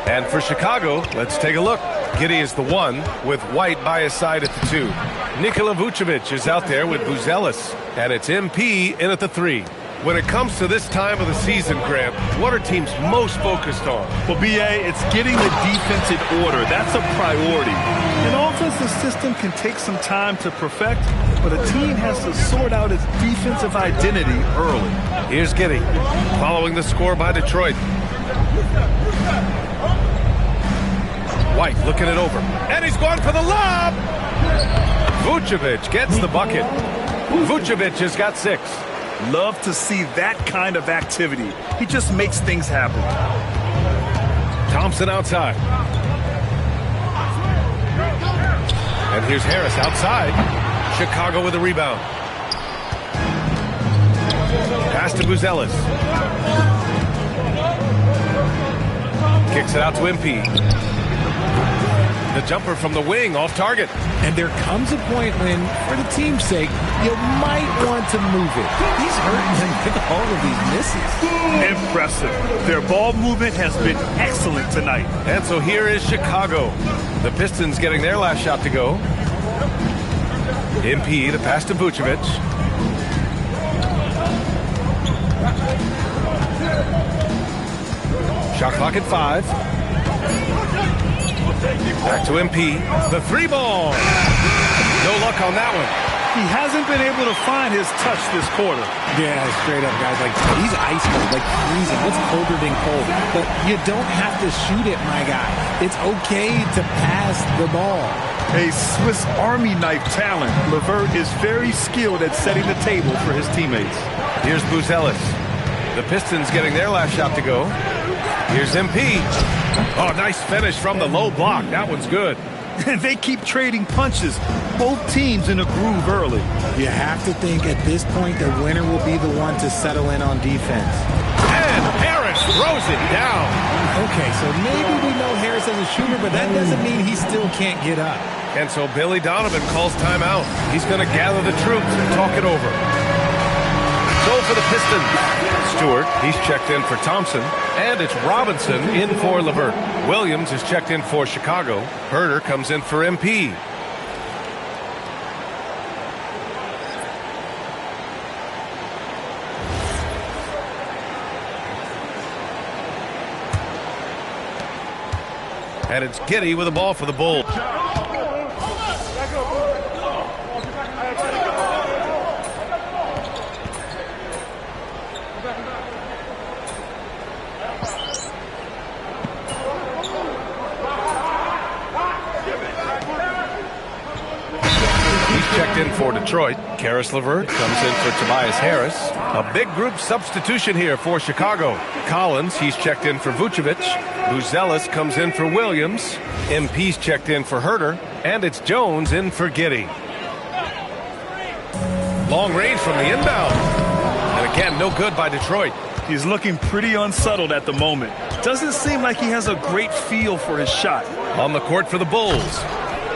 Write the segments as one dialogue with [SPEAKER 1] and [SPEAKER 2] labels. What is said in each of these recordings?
[SPEAKER 1] And for Chicago, let's take a look. Giddey is the 1, with White by his side at the 2. Nikola Vucevic is out there with Buzelis, and it's MP in at the 3. When it comes to this time of the season, Grant, what are teams most focused on?
[SPEAKER 2] Well, B.A., it's getting the defense in order. That's a priority. An offensive system can take some time to perfect, but a team has to sort out its defensive identity early.
[SPEAKER 1] Here's Giddey, following the score by Detroit. White looking it over, and he's gone for the lob! Vucevic gets the bucket. Vucevic has got 6.
[SPEAKER 2] Love to see that kind of activity. He just makes things happen.
[SPEAKER 1] Thompson outside. And here's Harris outside. Chicago with a rebound. Pass to Buzelis. Kicks it out to MP. The jumper from the wing off target.
[SPEAKER 3] And there comes a point when, for the team's sake, you might want to move it. He's hurting them with all of these misses.
[SPEAKER 2] Impressive. Their ball movement has been excellent tonight.
[SPEAKER 1] And so here is Chicago. The Pistons getting their last shot to go. MP to pass to Vucevic. Shot clock at 5. Back to MP. The 3-ball. No luck on that one.
[SPEAKER 2] He hasn't been able to find his touch this quarter.
[SPEAKER 3] Yeah, straight up, guys. Like, he's ice cold, like freezing. What's colder than cold? But you don't have to shoot it, my guy. It's okay to pass the ball.
[SPEAKER 2] A Swiss Army knife talent. LeVert is very skilled at setting the table for his teammates.
[SPEAKER 1] Here's Buzelis. The Pistons getting their last shot to go. Here's MP. Oh, nice finish from the low block. That one's good.
[SPEAKER 2] They keep trading punches. Both teams in a groove early.
[SPEAKER 3] You have to think at this point the winner will be the one to settle in on defense.
[SPEAKER 1] And Harris throws it down.
[SPEAKER 3] Okay, so maybe we know Harris is a shooter, but that doesn't mean he still can't get up.
[SPEAKER 1] And so Billy Donovan calls timeout. He's going to gather the troops and talk it over. So for the Pistons, Stewart, he's checked in for Thompson. And it's Robinson in for LeVert. Williams is checked in for Chicago. Herter comes in for MP. And it's Giddey with the ball for the Bulls. Checked in for Detroit. Karis LeVert comes in for Tobias Harris. A big group substitution here for Chicago. Collins, he's checked in for Vucevic. Buzelis comes in for Williams. MP's checked in for Herter. And it's Jones in for Giddey. Long range from the inbound. And again, no good by Detroit.
[SPEAKER 2] He's looking pretty unsettled at the moment. Doesn't seem like he has a great feel for his shot.
[SPEAKER 1] On the court for the Bulls.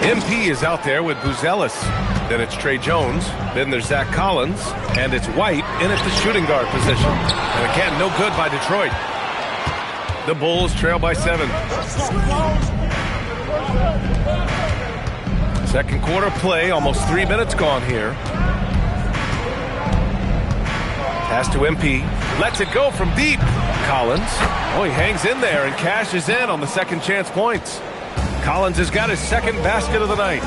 [SPEAKER 1] MP is out there with Buzelis. Then it's Trey Jones. Then there's Zach Collins. And it's White in at the shooting guard position. And again, no good by Detroit. The Bulls trail by 7. Second quarter play, almost 3 minutes gone here. Pass to MP. Lets it go from deep. Collins. Oh, he hangs in there and cashes in on the second chance points. Collins has got his second basket of the night.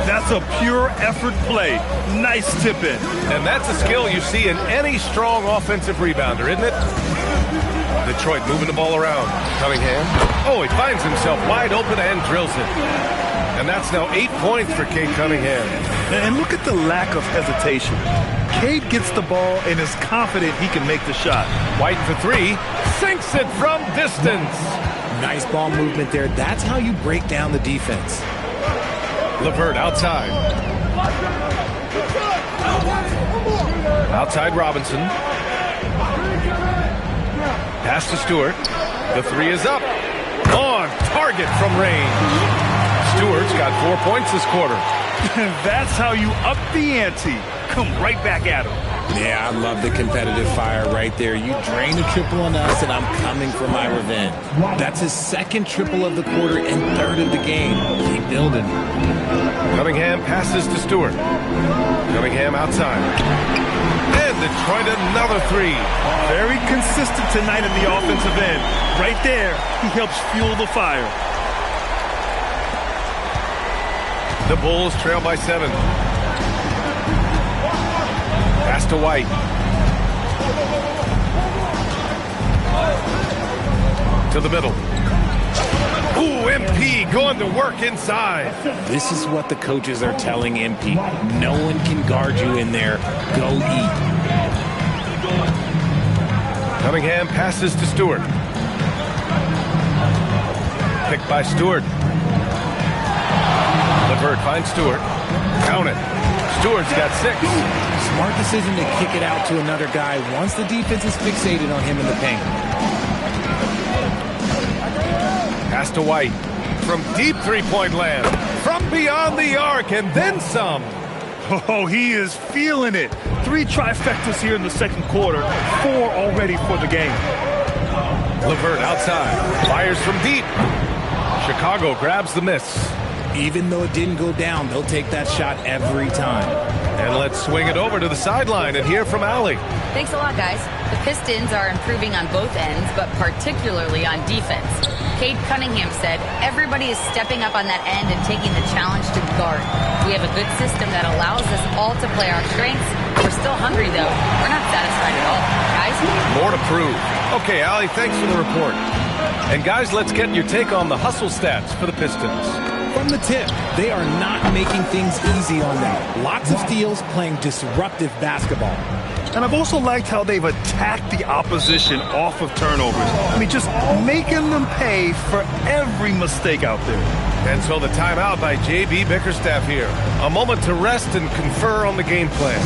[SPEAKER 2] That's a pure effort play. Nice tip in.
[SPEAKER 1] And that's a skill you see in any strong offensive rebounder, isn't it? Detroit moving the ball around. Cunningham. Oh, he finds himself wide open and drills it. And that's now 8 points for Cade Cunningham.
[SPEAKER 2] And look at the lack of hesitation. Cade gets the ball and is confident he can make the shot.
[SPEAKER 1] White for 3. Sinks it from distance.
[SPEAKER 3] Nice ball movement there. That's how you break down the defense.
[SPEAKER 1] LeVert outside. Outside Robinson. Pass to Stewart. The 3 is up. On target from range. Stewart's got 4 points this quarter.
[SPEAKER 2] That's how you up the ante. come right back at him.
[SPEAKER 3] Yeah, I love the competitive fire right there. You drain a triple on us, and I'm coming for my revenge. That's his second triple of the quarter and third of the game. Keep building.
[SPEAKER 1] Cunningham passes to Stewart. Cunningham outside. And Detroit another three.
[SPEAKER 2] Very consistent tonight in the offensive end. Right there, he helps fuel the fire.
[SPEAKER 1] The Bulls trail by 7. Pass to White. To the middle. Ooh, MP going to work inside.
[SPEAKER 3] This is what the coaches are telling MP. No one can guard you in there. Go eat.
[SPEAKER 1] Cunningham passes to Stewart. Picked by Stewart. LeVert finds Stewart. Count it. Stewart's got 6.
[SPEAKER 3] Smart decision to kick it out to another guy once the defense is fixated on him in the paint.
[SPEAKER 1] Pass to White. From deep three-point land. From beyond the arc and then some.
[SPEAKER 2] Oh, he is feeling it. 3 trifectas here in the second quarter. 4 already for the game.
[SPEAKER 1] LeVert outside. Fires from deep. Chicago grabs the miss.
[SPEAKER 3] Even though it didn't go down, they'll take that shot every time.
[SPEAKER 1] And let's swing it over to the sideline and hear from Allie.
[SPEAKER 4] Thanks a lot, guys. The Pistons are improving on both ends, but particularly on defense. Cade Cunningham said, everybody is stepping up on that end and taking the challenge to guard. We have a good system that allows us all to play our strengths. We're still hungry, though. We're not satisfied at all. Guys?
[SPEAKER 1] More to prove. Okay, Allie, thanks for the report. And guys, let's get your take on the hustle stats for the Pistons.
[SPEAKER 3] From the tip, they are not making things easy on them. Lots of steals, playing disruptive basketball.
[SPEAKER 2] And I've also liked how they've attacked the opposition off of turnovers. I mean, just making them pay for every mistake out there.
[SPEAKER 1] And so the timeout by J.B. Bickerstaff here. A moment to rest and confer on the game plan.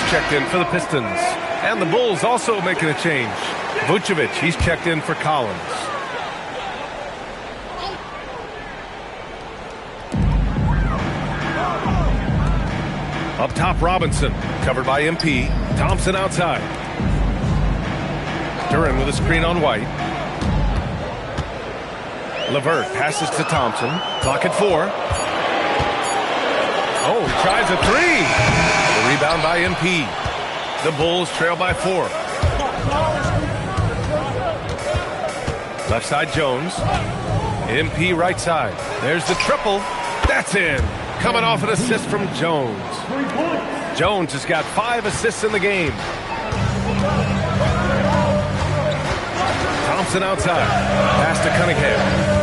[SPEAKER 1] Checked in for the Pistons. And the Bulls also making a change. Vucevic, he's checked in for Collins. Up top, Robinson. Covered by MP. Thompson outside. Duran with a screen on White. LeVert passes to Thompson. Clock at 4. Oh, he tries a 3. The rebound by MP. The Bulls trail by 4. Left side, Jones. MP right side. There's the triple. That's in. Coming off an assist from Jones. Jones has got 5 assists in the game. Thompson outside. Pass to Cunningham.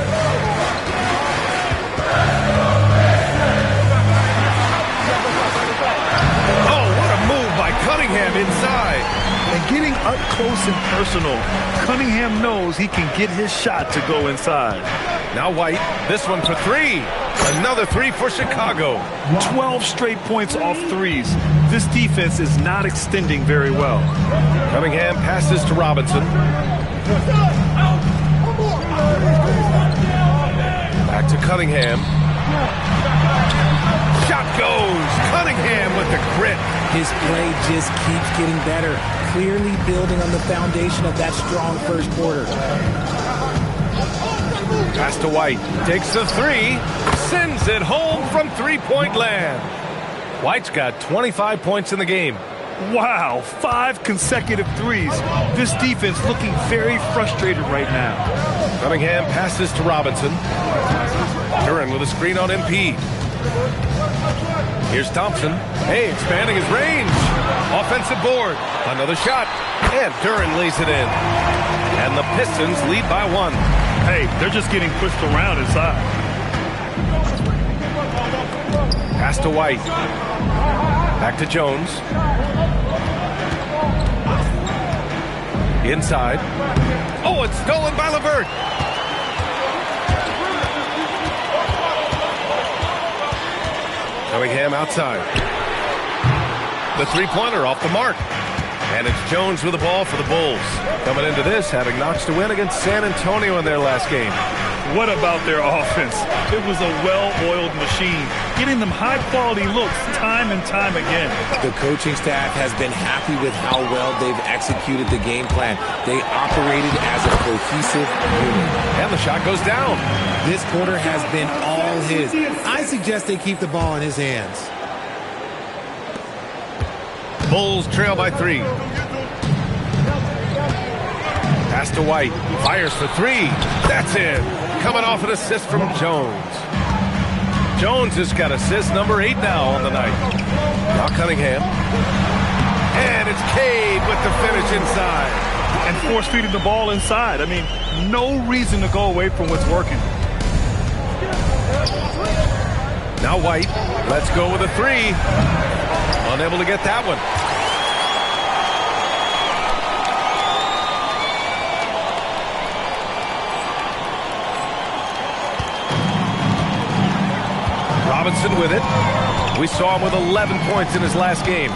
[SPEAKER 1] Cunningham inside.
[SPEAKER 2] And getting up close and personal, Cunningham knows he can get his shot to go inside.
[SPEAKER 1] Now White, this one for 3. Another 3 for Chicago.
[SPEAKER 2] 12 straight points off threes. This defense is not extending very well.
[SPEAKER 1] Cunningham passes to Robinson. Back to Cunningham. Shot goes. Cunningham with the grit.
[SPEAKER 3] His play just keeps getting better, clearly building on the foundation of that strong first quarter.
[SPEAKER 1] Pass to White. Takes the three. Sends it home from three-point land. White's got 25 points in the game.
[SPEAKER 2] Wow, 5 consecutive threes. This defense looking very frustrated right now.
[SPEAKER 1] Cunningham passes to Robinson. Duran with a screen on MP. Here's Thompson. Hey, expanding his range. Offensive board. Another shot. And Duran lays it in. And the Pistons lead by 1.
[SPEAKER 2] Hey, they're just getting pushed around inside.
[SPEAKER 1] Pass to White. Back to Jones. Inside. Oh, it's stolen by LeVert. Cunningham outside. The three-pointer off the mark. And it's Jones with the ball for the Bulls. Coming into this, having notched a win against San Antonio in their last game.
[SPEAKER 2] What about their offense? It was a well-oiled machine, getting them high-quality looks time and time again.
[SPEAKER 3] The coaching staff has been happy with how well they've executed the game plan. They operated as a cohesive unit.
[SPEAKER 1] And the shot goes down.
[SPEAKER 3] This quarter has been all his. I suggest they keep the ball in his hands.
[SPEAKER 1] Bulls trail by 3. Pass to White. Fires for 3. That's it. Coming off an assist from Jones. Jones has got assist number 8 now on the night. Now Cunningham. And it's Cade with the finish inside.
[SPEAKER 2] And force feeding the ball inside. I mean, no reason to go away from what's working.
[SPEAKER 1] Now White. Let's go with a 3. Unable to get that one. Robinson with it. We saw him with 11 points in his last game.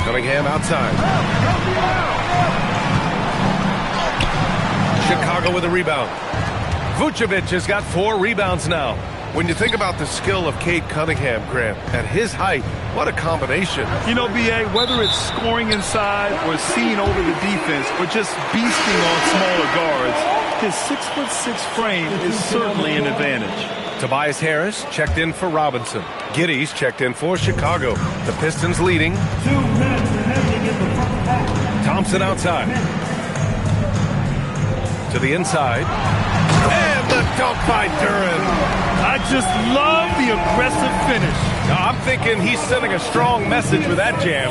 [SPEAKER 1] Cunningham outside. Chicago with a rebound. Vucevic has got 4 rebounds now. When you think about the skill of Cade Cunningham, Grant, at his height, what a combination.
[SPEAKER 2] You know, B.A., whether it's scoring inside or seeing over the defense or just beasting on smaller guards, his 6'6" frame is certainly an advantage.
[SPEAKER 1] Tobias Harris checked in for Robinson. Giddey's checked in for Chicago. The Pistons leading. Thompson outside. To the inside. And the dunk by Duran.
[SPEAKER 2] I just love the aggressive finish.
[SPEAKER 1] I'm thinking he's sending a strong message with that jam.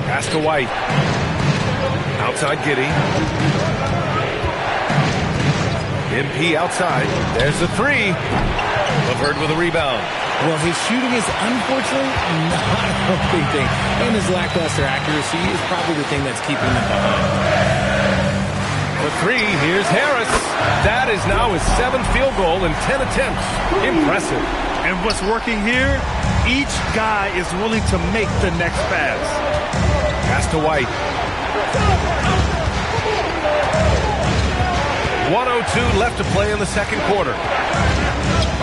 [SPEAKER 1] Pass to White. Outside Giddey. MP outside. There's the 3. LeVert with a rebound.
[SPEAKER 3] Well, his shooting is unfortunately not a big thing. And his lackluster accuracy is probably the thing that's keeping him behind.
[SPEAKER 1] For 3, here's Harris. That is now his 7th field goal in 10 attempts. Impressive.
[SPEAKER 2] And what's working here, each guy is willing to make the next pass.
[SPEAKER 1] Pass to White. 1:02 left to play in the second quarter.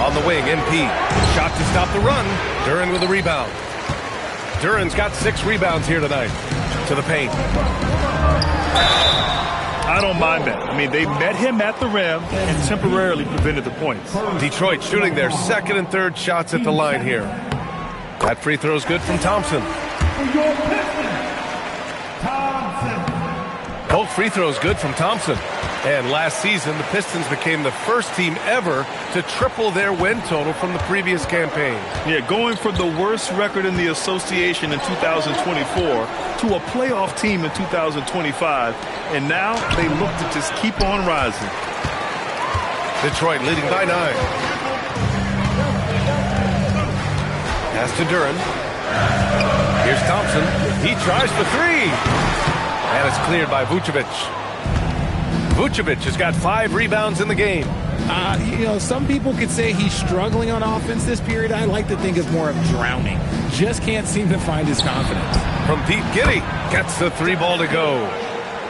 [SPEAKER 1] On the wing, MP. Shot to stop the run. Duran with the rebound. Duran's got 6 rebounds here tonight. To the paint.
[SPEAKER 2] I don't mind that. I mean, they met him at the rim and temporarily prevented the points.
[SPEAKER 1] Detroit shooting their second and third shots at the line here. That free throw is good from Thompson. Both free throws good from Thompson. And last season, the Pistons became the first team ever to triple their win total from the previous campaign.
[SPEAKER 2] Yeah, going from the worst record in the association in 2024 to a playoff team in 2025. And now they look to just keep on rising.
[SPEAKER 1] Detroit leading by 9. Pass to Duran. Here's Thompson. He tries for 3. And it's cleared by Vucevic. Vucevic has got 5 rebounds in the game.
[SPEAKER 3] You know, some people could say he's struggling on offense this period. I like to think it's more of drowning. Just can't seem to find his confidence.
[SPEAKER 1] From deep, Giddey gets the 3 ball to go.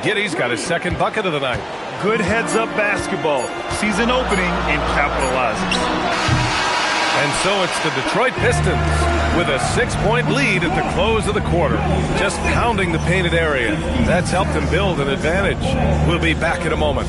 [SPEAKER 1] Giddey's got his second bucket of the night.
[SPEAKER 2] Good heads-up basketball. Sees an opening and capitalizes.
[SPEAKER 1] And so it's the Detroit Pistons with a 6-point lead at the close of the quarter. Just pounding the painted area. That's helped them build an advantage. We'll be back in a moment.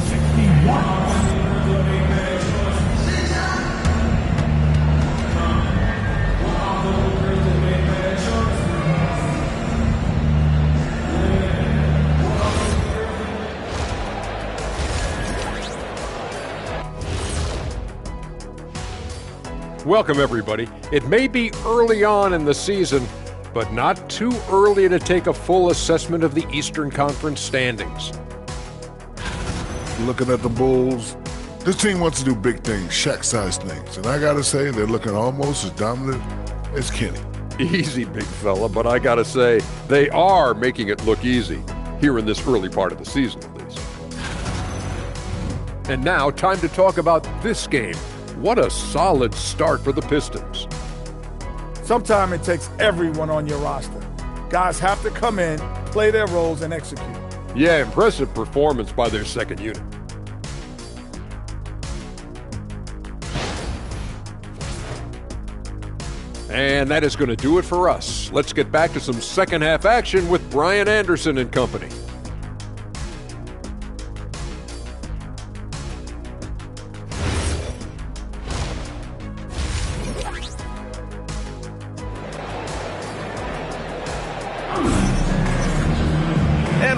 [SPEAKER 5] Welcome, everybody. It may be early on in the season, but not too early to take a full assessment of the Eastern Conference standings.
[SPEAKER 6] Looking at the Bulls, this team wants to do big things, Shaq-sized things. And I got to say, they're looking almost as dominant as Kenny.
[SPEAKER 5] Easy, big fella, but I got to say, they are making it look easy, here in this early part of the season, at least. And now, time to talk about this game. What a solid start for the Pistons.
[SPEAKER 7] Sometimes it takes everyone on your roster. Guys have to come in, play their roles, and execute.
[SPEAKER 5] Yeah, impressive performance by their second unit. And that is going to do it for us. Let's get back to some second half action with Brian Anderson and company.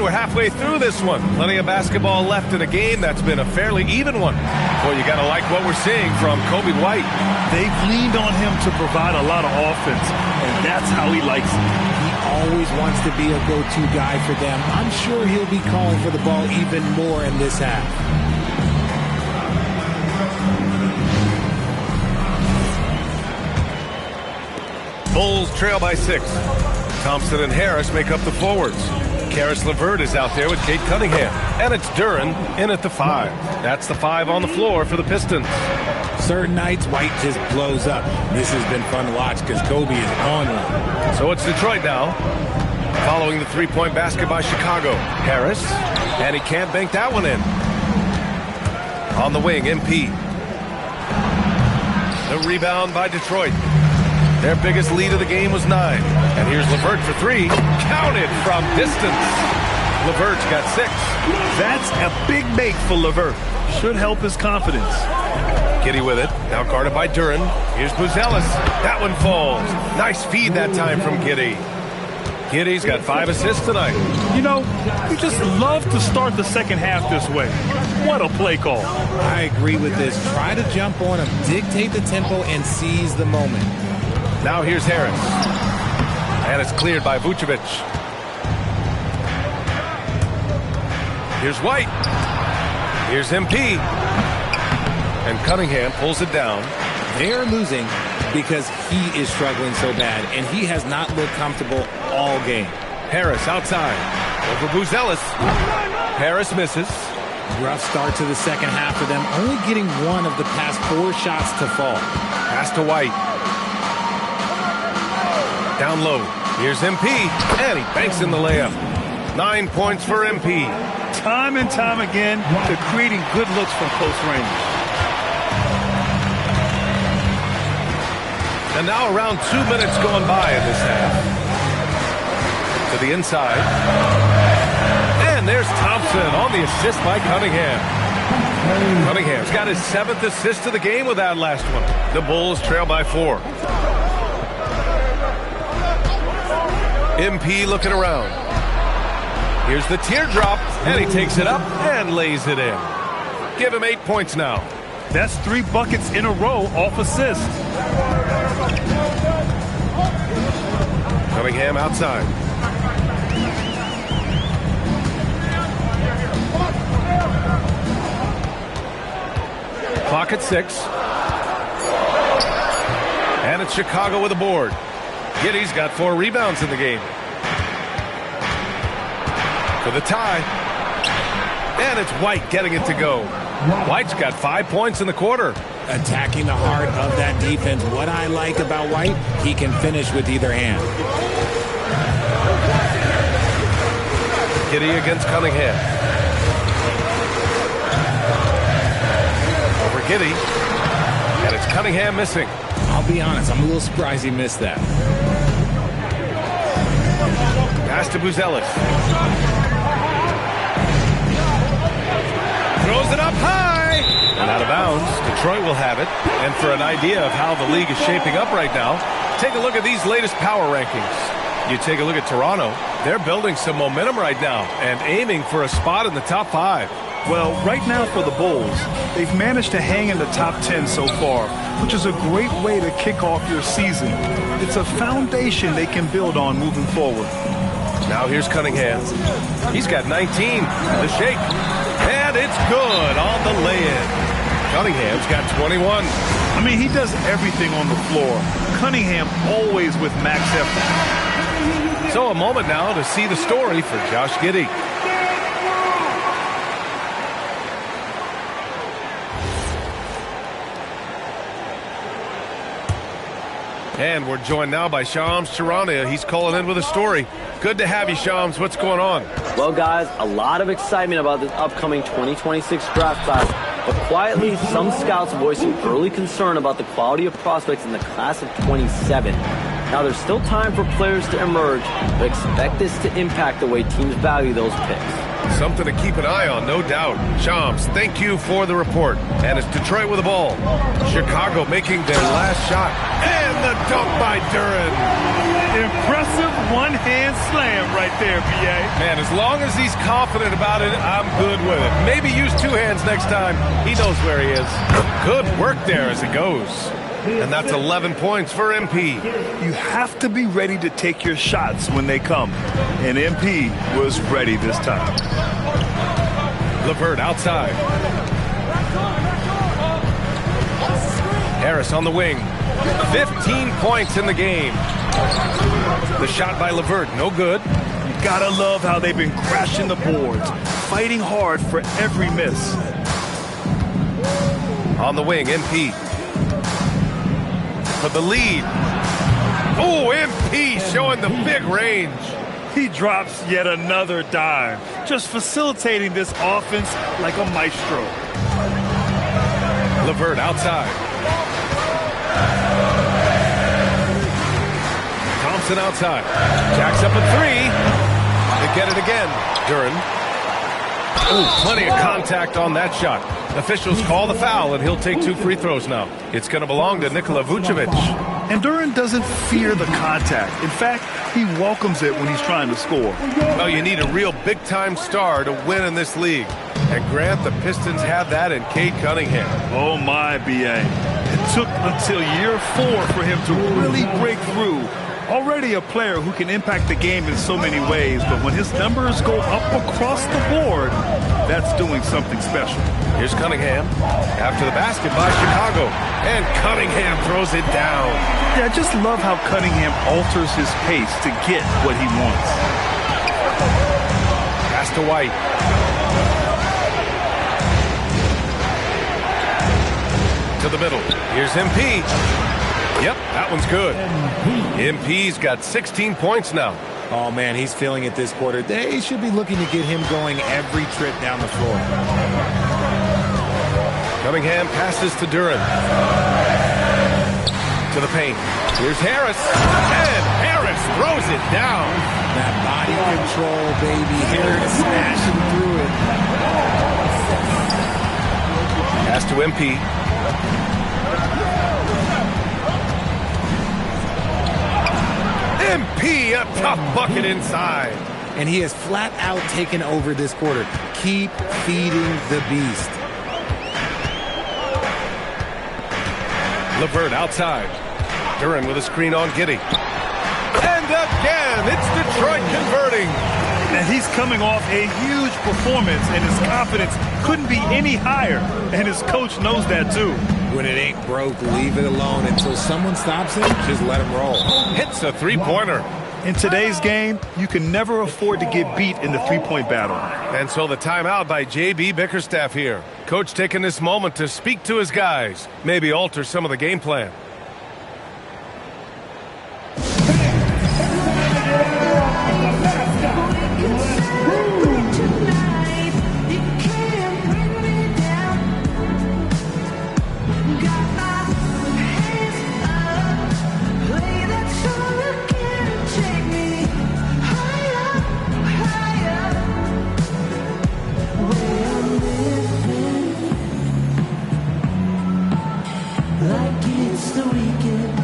[SPEAKER 1] We're halfway through this one. Plenty of basketball left in a game that's been a fairly even one. Well, you got to like what we're seeing from Kobe White.
[SPEAKER 2] They've leaned on him to provide a lot of offense, and that's how he likes it.
[SPEAKER 3] He always wants to be a go-to guy for them. I'm sure he'll be calling for the ball even more in this half.
[SPEAKER 1] Bulls trail by 6. Thompson and Harris make up the forwards. Karis LeVert is out there with Cade Cunningham. And it's Duren in at the 5. That's the 5 on the floor for the Pistons.
[SPEAKER 3] Certain nights, White just blows up. This has been fun to watch because Kobe is on one.
[SPEAKER 1] So it's Detroit now. Following the three-point basket by Chicago. Harris. And he can't bank that one in. On the wing, MP. The rebound by Detroit. Their biggest lead of the game was 9. And here's LeVert for 3. Counted from distance. LeVert's got 6.
[SPEAKER 2] That's a big make for LeVert. Should help his confidence.
[SPEAKER 1] Giddey with it. Now guarded by Duren. Here's Buzelis. That one falls. Nice feed that time from Giddey. Giddey's got 5 assists tonight.
[SPEAKER 2] You know, you just love to start the second half this way. What a play call.
[SPEAKER 3] I agree with this. Try to jump on him, dictate the tempo, and seize the moment.
[SPEAKER 1] Now here's Harris. And it's cleared by Vucevic. Here's White. Here's MP. And Cunningham pulls it down.
[SPEAKER 3] They're losing because he is struggling so bad, and he has not looked comfortable all game.
[SPEAKER 1] Harris outside. Over Buzelis. Harris misses.
[SPEAKER 3] Rough start to the second half for them, only getting one of the past 4 shots to fall.
[SPEAKER 1] Pass to White. Down low. Here's MP. And he banks in the layup. 9 points for MP.
[SPEAKER 2] Time and time again, they're creating good looks from close range.
[SPEAKER 1] And now around 2 minutes going by in this half. To the inside. And there's Thompson on the assist by Cunningham. Cunningham's got his 7th assist of the game with that last one. The Bulls trail by 4. MP looking around. Here's the teardrop, and he takes it up and lays it in. Give him 8 points now.
[SPEAKER 2] That's 3 buckets in a row off assist.
[SPEAKER 1] Cunningham outside. Clock at 6. And it's Chicago with a board. Giddey's got 4 rebounds in the game. For the tie. And it's White getting it to go. White's got 5 points in the quarter.
[SPEAKER 3] Attacking the heart of that defense. What I like about White, he can finish with either hand.
[SPEAKER 1] Giddey against Cunningham. Giddy. And it's Cunningham missing.
[SPEAKER 3] I'll be honest, I'm a little surprised he missed that.
[SPEAKER 1] Pass to Buzelis. Throws it up high. And out of bounds. Detroit will have it. And for an idea of how the league is shaping up right now, take a look at these latest power rankings. You take a look at Toronto. They're building some momentum right now and aiming for a spot in the top 5.
[SPEAKER 2] Well, right now for the Bulls, they've managed to hang in the top 10 so far, which is a great way to kick off your season. It's a foundation they can build on moving forward.
[SPEAKER 1] Now here's Cunningham. He's got 19. The shake. And it's good on the lay-in. Cunningham's got 21.
[SPEAKER 2] I mean, he does everything on the floor. Cunningham always with max effort.
[SPEAKER 1] So a moment now to see the story for Josh Giddey. And we're joined now by Shams Charania. He's calling in with a story. Good to have you, Shams. What's going on?
[SPEAKER 8] Well, guys, a lot of excitement about this upcoming 2026 draft class, but quietly, some scouts voicing early concern about the quality of prospects in the class of 27. Now, there's still time for players to emerge, but expect this to impact the way teams value those picks.
[SPEAKER 1] Something to keep an eye on, no doubt. Shams, thank you for the report. And it's Detroit with the ball. Chicago making their last shot. And the dunk by Duren.
[SPEAKER 2] Impressive one-hand slam right there, B.A.
[SPEAKER 1] Man, as long as he's confident about it, I'm good with it. Maybe use 2 hands next time. He knows where he is. Good work there as it goes. And that's 11 points for MP.
[SPEAKER 2] You have to be ready to take your shots when they come. And MP was ready this time.
[SPEAKER 1] LeVert outside. Harris on the wing. 15 points in the game. The shot by LeVert, no good.
[SPEAKER 2] You gotta love how they've been crashing the boards, fighting hard for every miss.
[SPEAKER 1] On the wing, MP. For the lead. Oh, MP showing the big range.
[SPEAKER 2] He drops yet another dime, just facilitating this offense like a maestro.
[SPEAKER 1] LeVert outside. Thompson outside. Jacks up a 3. They get it again. Duren. Oh, plenty of contact on that shot. Officials call the foul, and he'll take 2 free throws now. It's going to belong to Nikola Vucevic.
[SPEAKER 2] And Duren doesn't fear the contact. In fact, he welcomes it when he's trying to score.
[SPEAKER 1] Well, you need a real big-time star to win in this league. And Grant, the Pistons have that in Cade Cunningham.
[SPEAKER 2] Oh, my, B.A. It took until year 4 for him to really break through. Already a player who can impact the game in so many ways, but when his numbers go up across the board, that's doing something special.
[SPEAKER 1] Here's Cunningham after the basket by Chicago, and Cunningham throws it down.
[SPEAKER 2] Yeah, I just love how Cunningham alters his pace to get what he wants.
[SPEAKER 1] Pass to White. To the middle. Here's MP. Yep, that one's good. MP's got 16 points now.
[SPEAKER 3] Oh, man, he's feeling it this quarter. They should be looking to get him going every trip down the floor.
[SPEAKER 1] Cunningham passes to Duren. To the paint. Here's Harris. And Harris throws it down.
[SPEAKER 3] That body control, baby. Harris smashing through it.
[SPEAKER 1] Pass to MP. MP, a tough bucket inside.
[SPEAKER 3] And he has flat out taken over this quarter. Keep feeding the beast.
[SPEAKER 1] LeVert outside. Duren with a screen on Giddey. And again, it's Detroit converting.
[SPEAKER 2] And he's coming off a huge performance, and his confidence couldn't be any higher. And his coach knows that, too.
[SPEAKER 3] When it ain't broke, leave it alone. Until someone stops him, just let him roll.
[SPEAKER 1] Hits a three-pointer.
[SPEAKER 2] In today's game, you can never afford to get beat in the three-point battle.
[SPEAKER 1] And so the timeout by J.B. Bickerstaff here. Coach taking this moment to speak to his guys. Maybe alter some of the game plan.
[SPEAKER 9] the weekend.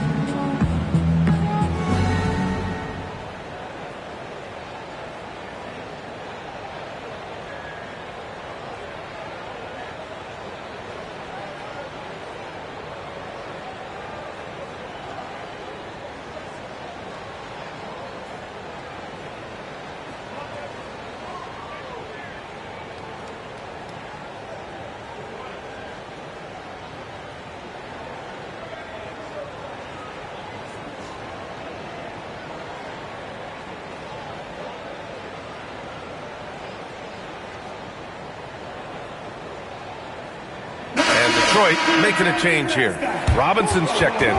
[SPEAKER 1] Detroit making a change here. Robinson's checked in.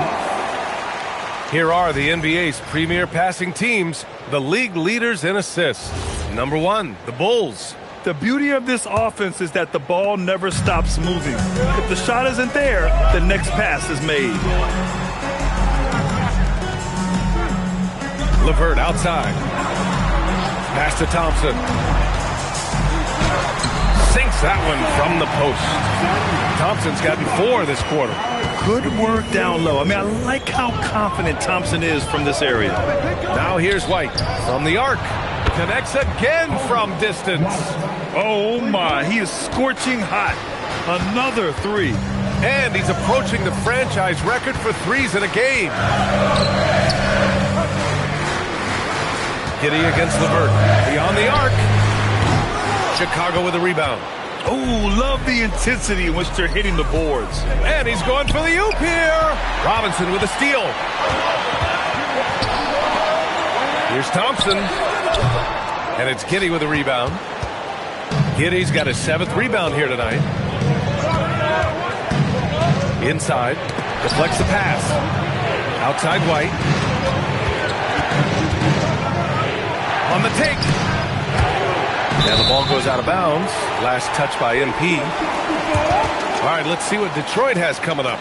[SPEAKER 1] Here are the NBA's premier passing teams, the league leaders in assists. Number 1, the Bulls.
[SPEAKER 2] The beauty of this offense is that the ball never stops moving. If the shot isn't there, the next pass is made.
[SPEAKER 1] LeVert outside. Pass to Thompson. Sinks that one from the post. Thompson's gotten 4 this quarter.
[SPEAKER 2] Good work down low. I mean, I like how confident Thompson is from this area.
[SPEAKER 1] Now here's White from the arc. Connects again from distance.
[SPEAKER 2] Oh, my. He is scorching hot. Another 3.
[SPEAKER 1] And he's approaching the franchise record for threes in a game. Giddey against LeVert. Beyond the arc. Chicago with a rebound.
[SPEAKER 2] Oh, love the intensity in which they're hitting the boards.
[SPEAKER 1] And he's going for the oop here. Robinson with a steal. Here's Thompson. And it's Giddey with a rebound. Giddey's got his 7th rebound here tonight. Inside. Deflects the pass. Outside White. On the take. And the ball goes out of bounds. Last touch by MP. All right, let's see what Detroit has coming up.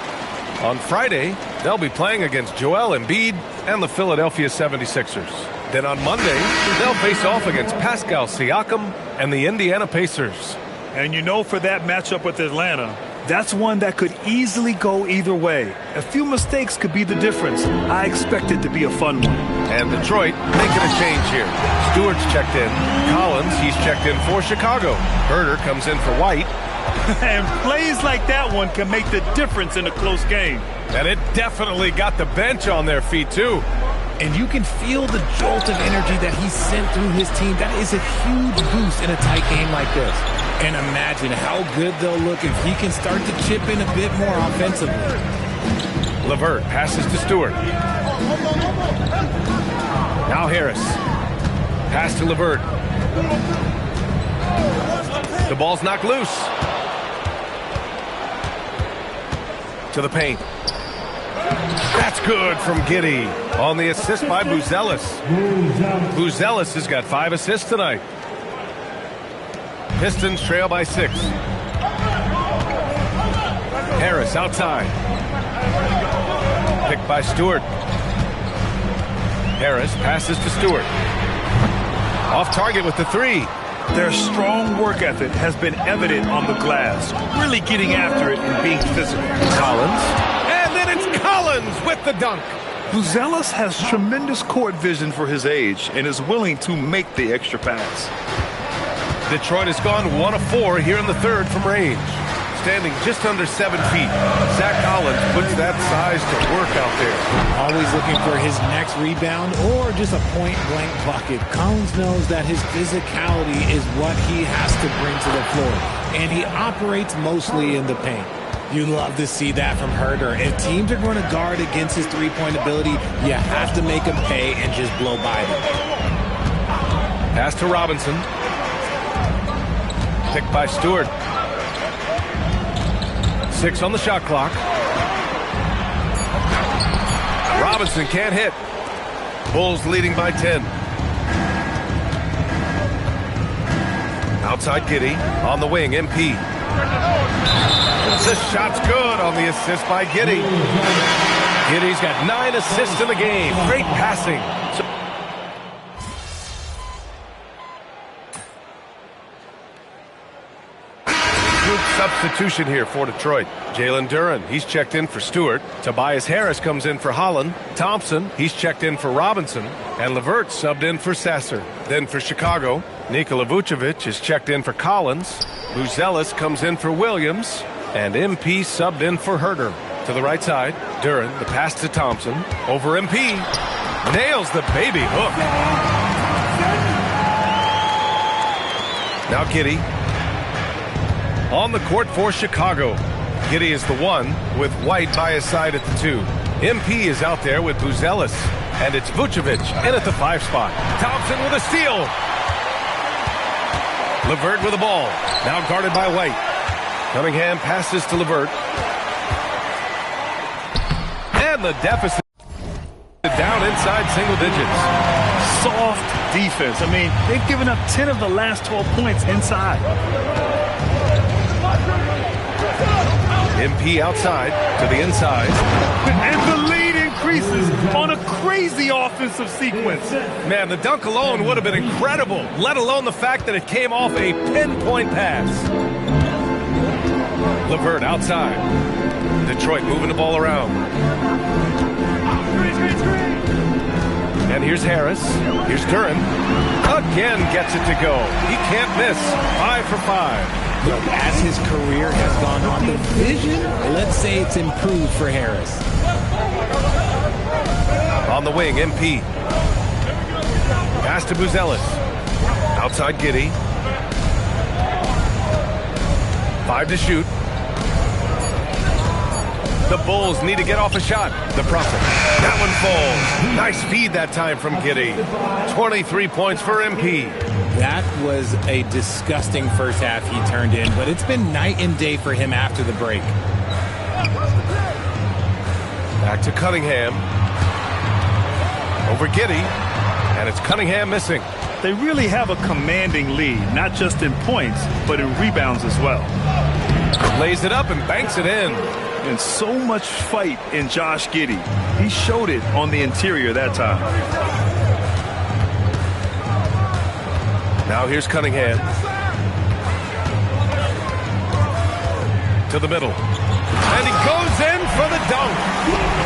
[SPEAKER 1] On Friday, they'll be playing against Joel Embiid and the Philadelphia 76ers. Then on Monday, they'll face off against Pascal Siakam and the Indiana Pacers.
[SPEAKER 2] And you know, for that matchup with Atlanta, that's one that could easily go either way. A few mistakes could be the difference. I expect it to be a fun one.
[SPEAKER 1] And Detroit making a change here. Stewart's checked in. Collins, he's checked in for Chicago. Herter comes in for White.
[SPEAKER 2] And plays like that one can make the difference in a close game.
[SPEAKER 1] And it definitely got the bench on their feet, too.
[SPEAKER 3] And you can feel the jolt of energy that he sent through his team. That is a huge boost in a tight game like this. And imagine how good they'll look if he can start to chip in a bit more offensively.
[SPEAKER 1] LeVert passes to Stewart. Now Harris. Pass to LeVert. The ball's knocked loose. To the paint. That's good from Giddey on the assist by Buzelis. Buzelis has got 5 assists tonight. Pistons trail by 6. Harris outside. Picked by Stewart. Harris passes to Stewart. Off target with the 3.
[SPEAKER 2] Their strong work ethic has been evident on the glass, really getting after it and being physical.
[SPEAKER 1] Collins. And then it's Collins with the dunk.
[SPEAKER 2] Buzelis has tremendous court vision for his age and is willing to make the extra pass.
[SPEAKER 1] Detroit has gone 1 of 4 here in the 3rd from range. Standing just under 7 feet. Zach Collins puts that size to work out there.
[SPEAKER 3] Always looking for his next rebound or just a point-blank bucket. Collins knows that his physicality is what he has to bring to the floor. And he operates mostly in the paint. You love to see that from Herter. If teams are going to guard against his three-point ability, you have to make him pay and just blow by them.
[SPEAKER 1] Pass to Robinson. Picked by Stewart. 6 on the shot clock. Robinson can't hit. Bulls leading by 10. Outside Giddey. On the wing, MP. The shot's good on the assist by Giddey. Giddey's got 9 assists in the game. Great passing. substitution here for Detroit. Jalen Duren, he's checked in for Stewart. Tobias Harris comes in for Holland. Thompson, he's checked in for Robinson. And Levert subbed in for Sasser. Then for Chicago, Nikola Vucevic is checked in for Collins. Buzelis comes in for Williams. And MP subbed in for Herter. To the right side, Duren, the pass to Thompson. Over MP. Nails the baby hook. Now Giddey. On the court for Chicago. Giddey is the one with White by his side at the 2. MP is out there with Buzelis. And it's Vucevic in at the 5 spot. Thompson with a steal. Levert with the ball. Now guarded by White. Cunningham passes to Levert. And the deficit down inside single digits.
[SPEAKER 2] Soft defense. I mean, they've given up 10 of the last 12 points inside.
[SPEAKER 1] MP outside to the inside.
[SPEAKER 2] And the lead increases on a crazy offensive sequence.
[SPEAKER 1] Man, the dunk alone would have been incredible, let alone the fact that it came off a pinpoint pass. Levert outside. Detroit moving the ball around. And here's Harris. Here's Duren. Again gets it to go. He can't miss. 5 for 5.
[SPEAKER 3] Look, as his career has gone on, the vision, let's say it's improved for Harris.
[SPEAKER 1] On the wing, MP. Pass to Buzelis. Outside Giddey. 5 to shoot. The Bulls need to get off a shot. The Prophet. That one falls. Nice feed that time from Giddey. 23 points for MP.
[SPEAKER 3] That was a disgusting first half he turned in, but it's been night and day for him after the break.
[SPEAKER 1] Back to Cunningham. Over Giddey. And it's Cunningham missing.
[SPEAKER 2] They really have a commanding lead, not just in points, but in rebounds as well.
[SPEAKER 1] Lays it up and banks it in.
[SPEAKER 2] And so much fight in Josh Giddey. He showed it on the interior that time.
[SPEAKER 1] Now here's Cunningham. To the middle. And he goes in for the dunk.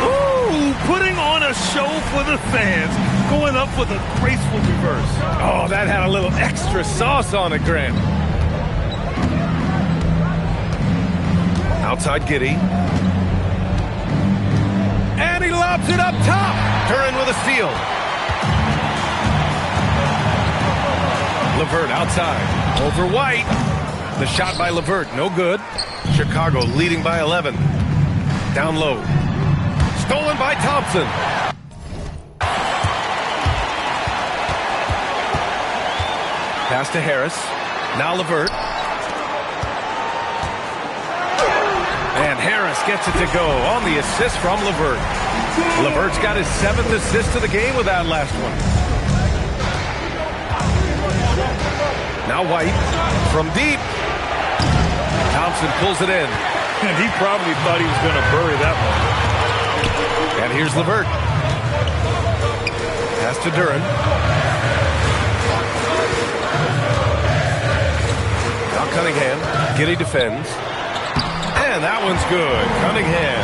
[SPEAKER 2] Ooh, putting on a show for the fans. Going up with a graceful reverse.
[SPEAKER 1] Oh, that had a little extra sauce on it, Grant. Outside Giddey. And he lobs it up top. Duren with a steal. Levert outside. Over White. The shot by Levert, no good. Chicago leading by 11. Down low. Stolen by Thompson. Pass to Harris. Now Levert. And Harris gets it to go on the assist from Levert. Levert's got his 7th assist of the game with that last one. Now White from deep. Thompson pulls it in.
[SPEAKER 2] And he probably thought he was going to bury that one.
[SPEAKER 1] And here's Levert. Pass to Duren. Now Cunningham. Giddey defends. And that one's good. Cunningham.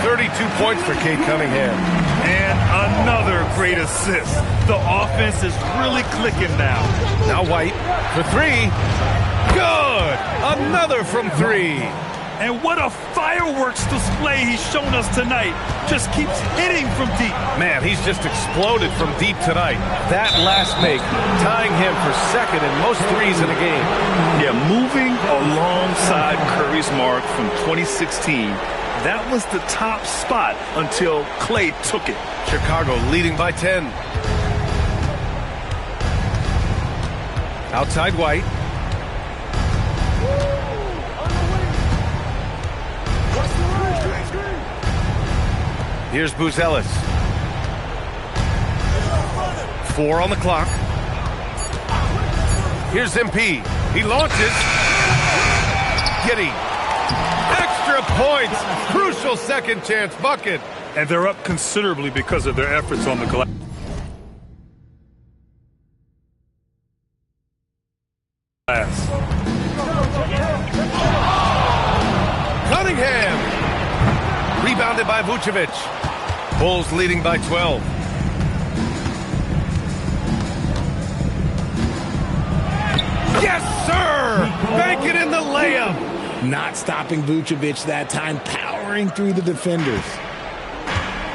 [SPEAKER 1] 32 points for Cade Cunningham.
[SPEAKER 2] And another great assist. The offense is really clicking now.
[SPEAKER 1] Now White for 3. Good. Another from 3.
[SPEAKER 2] And what a fireworks display he's shown us tonight. Just keeps hitting from deep.
[SPEAKER 1] Man, he's just exploded from deep tonight. That last make, tying him for 2nd in most threes in a game.
[SPEAKER 2] Yeah, moving alongside Curry's mark from 2016. That was the top spot until Clay took it.
[SPEAKER 1] Chicago leading by 10. Outside White. Here's Buzelis. 4 on the clock. Here's MP. He launches. Giddey. Extra points. Crucial second chance bucket.
[SPEAKER 2] And they're up considerably because of their efforts on the glass.
[SPEAKER 1] Cunningham. Rebounded by Vucevic. Bulls leading by 12. Yes, sir! Bank it in the layup.
[SPEAKER 3] Not stopping Vucevic that time, powering through the defenders.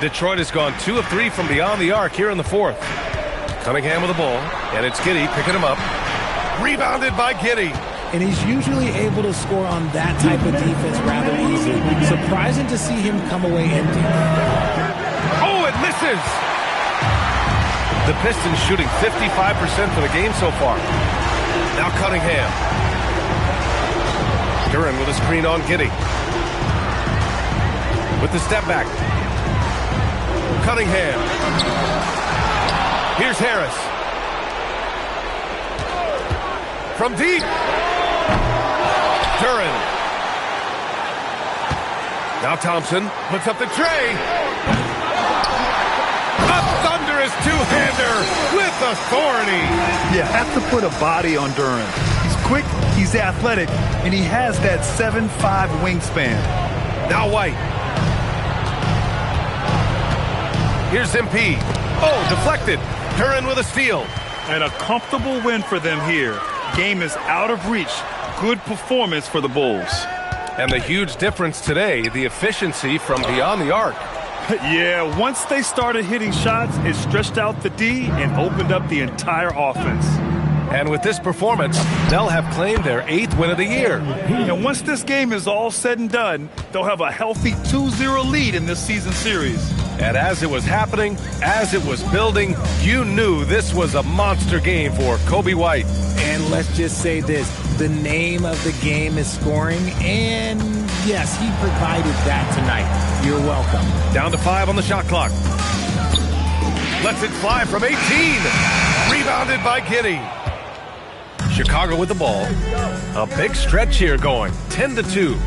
[SPEAKER 1] Detroit has gone 2 of 3 from beyond the arc here in the fourth. Cunningham with the ball, and it's Giddey picking him up. Rebounded by Giddey.
[SPEAKER 3] And he's usually able to score on that type of defense rather easily. Surprising to see him come away empty.
[SPEAKER 1] Oh, it misses! The Pistons shooting 55% for the game so far. Now Cunningham. Duran with a screen on Giddey. With the step back. Cunningham. Here's Harris. From deep. Duran. Now Thompson puts up the tray. A thunderous two-hander with authority.
[SPEAKER 2] You have to put a body on Duran. He's quick, he's athletic, and he has that 7'5" wingspan.
[SPEAKER 1] Now White. Here's MP. Oh, deflected. Duran with a steal.
[SPEAKER 2] And a comfortable win for them here. Game is out of reach. Good performance for the Bulls.
[SPEAKER 1] And the huge difference today, the efficiency from beyond the arc.
[SPEAKER 2] Yeah, once they started hitting shots, it stretched out the D and opened up the entire offense.
[SPEAKER 1] And with this performance, they'll have claimed their 8th win of the year.
[SPEAKER 2] And once this game is all said and done, they'll have a healthy 2-0 lead in this season series.
[SPEAKER 1] And as it was happening, as it was building, you knew this was a monster game for Coby White.
[SPEAKER 3] And let's just say this, the name of the game is scoring, and yes, he provided that tonight. You're welcome.
[SPEAKER 1] Down to 5 on the shot clock. Lets it fly from 18. Rebounded by Giddey. Chicago with the ball. A big stretch here going, 10-2.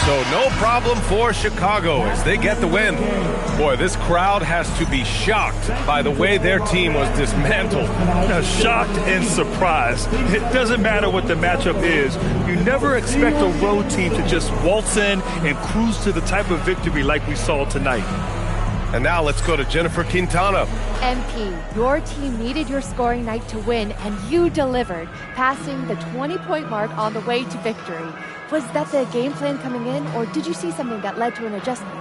[SPEAKER 1] So no problem for Chicago as they get the win. Boy, this crowd has to be shocked by the way their team was dismantled.
[SPEAKER 2] Now, shocked and surprised. It doesn't matter what the matchup is. You never expect a road team to just waltz in and cruise to the type of victory like we saw tonight.
[SPEAKER 1] And now let's go to Jennifer Quintana.
[SPEAKER 9] MP, your team needed your scoring night to win, and you delivered, passing the 20-point mark on the way to victory. Was that the game plan coming in, or did you see something that led to an adjustment?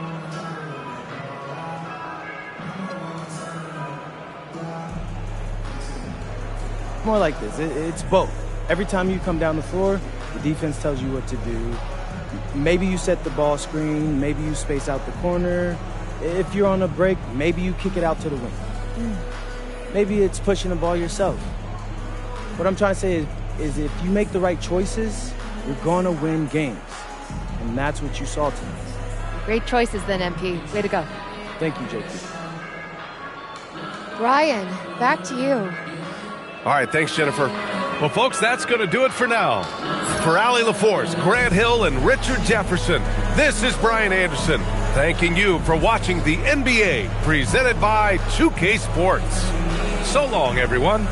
[SPEAKER 10] More like this. It's both. Every time you come down the floor, the defense tells you what to do. Maybe you set the ball screen. Maybe you space out the corner. If you're on a break, maybe you kick it out to the wing. Maybe it's pushing the ball yourself. What I'm trying to say is if you make the right choices, you're going to win games. And that's what you saw tonight.
[SPEAKER 9] Great choices then, MP. Way to go.
[SPEAKER 10] Thank you, JP.
[SPEAKER 9] Brian, back to you.
[SPEAKER 1] All right, thanks, Jennifer. Well, folks, that's going to do it for now. For Allie LaForce, Grant Hill, and Richard Jefferson, this is Brian Anderson, thanking you for watching the NBA, presented by 2K Sports. So long, everyone.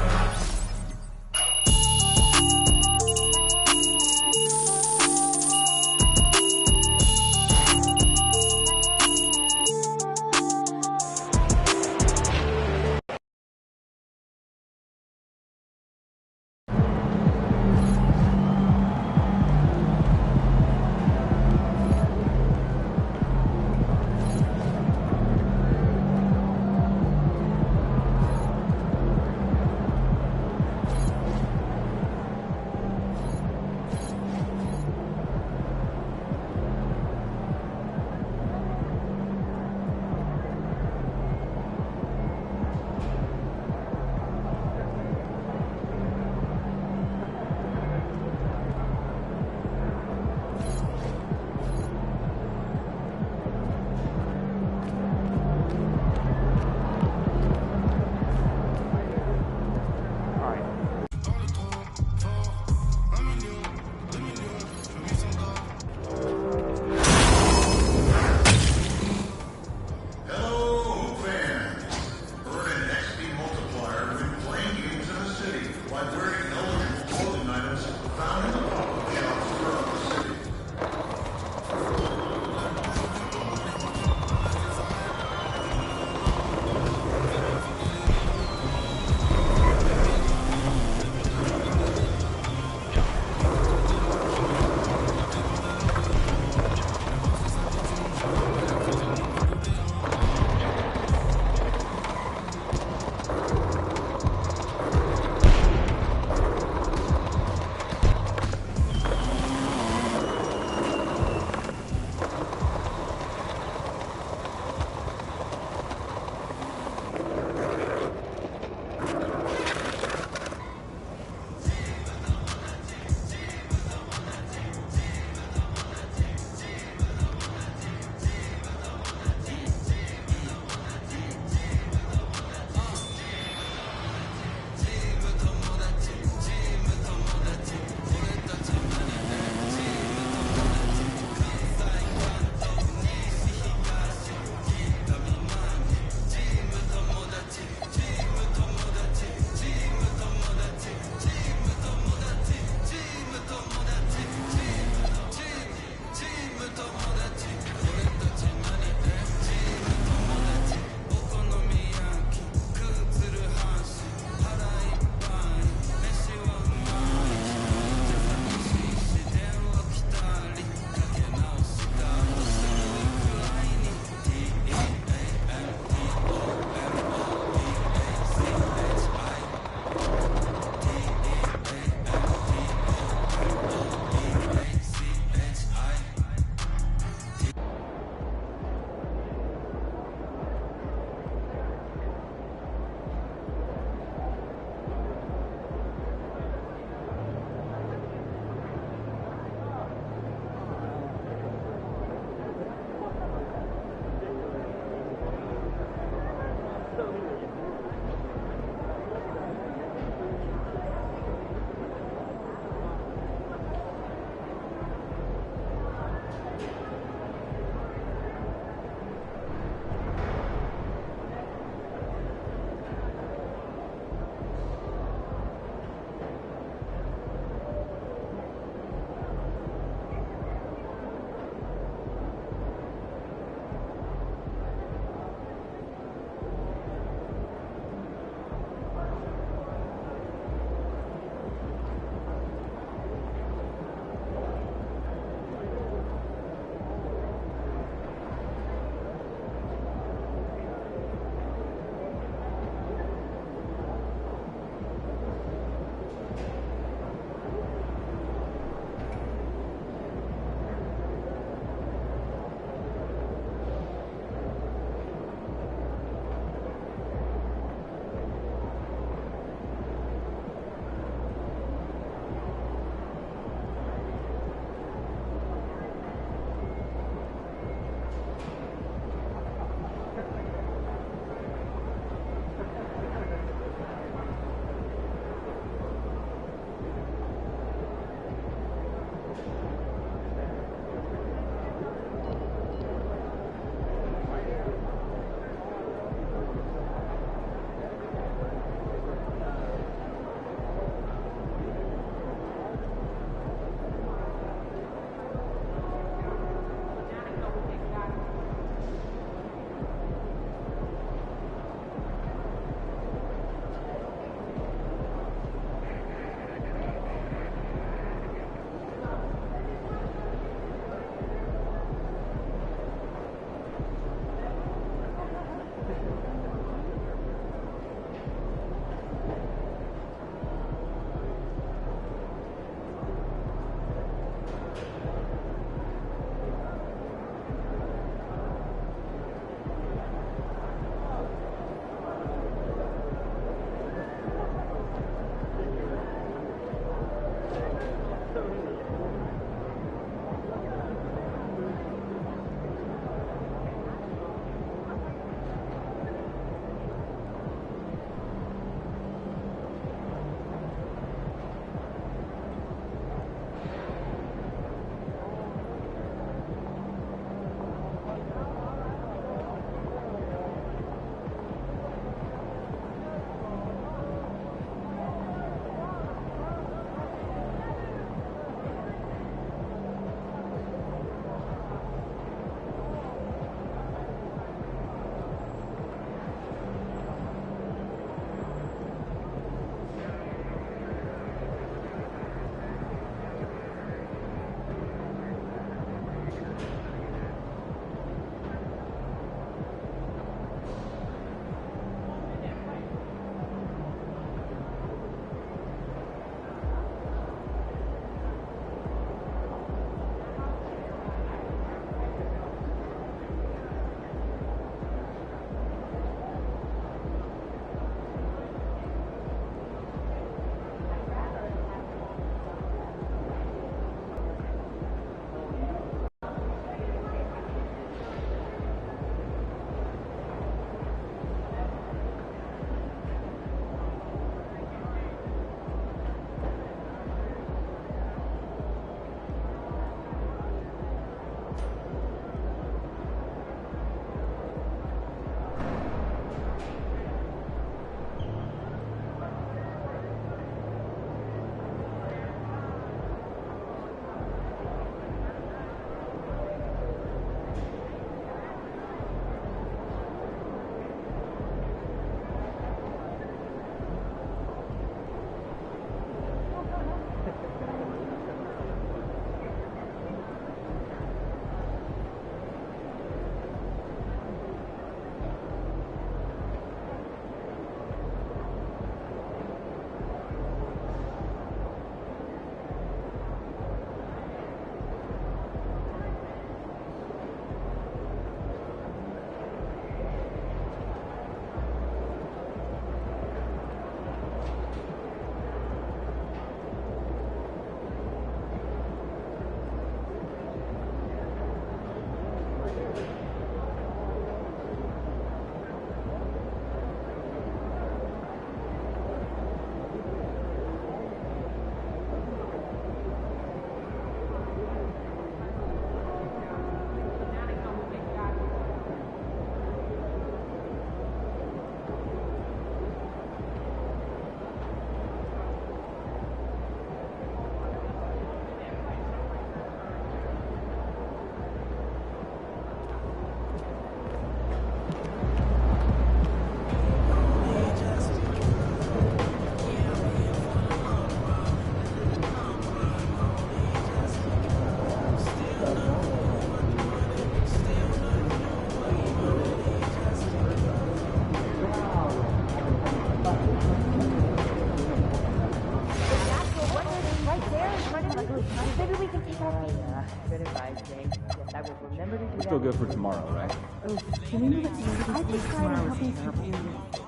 [SPEAKER 11] Good advice, Jake. Yes, I will remember to do that.
[SPEAKER 12] Still good for tomorrow, right?
[SPEAKER 11] Oh, can we move it to I think tomorrow is terrible.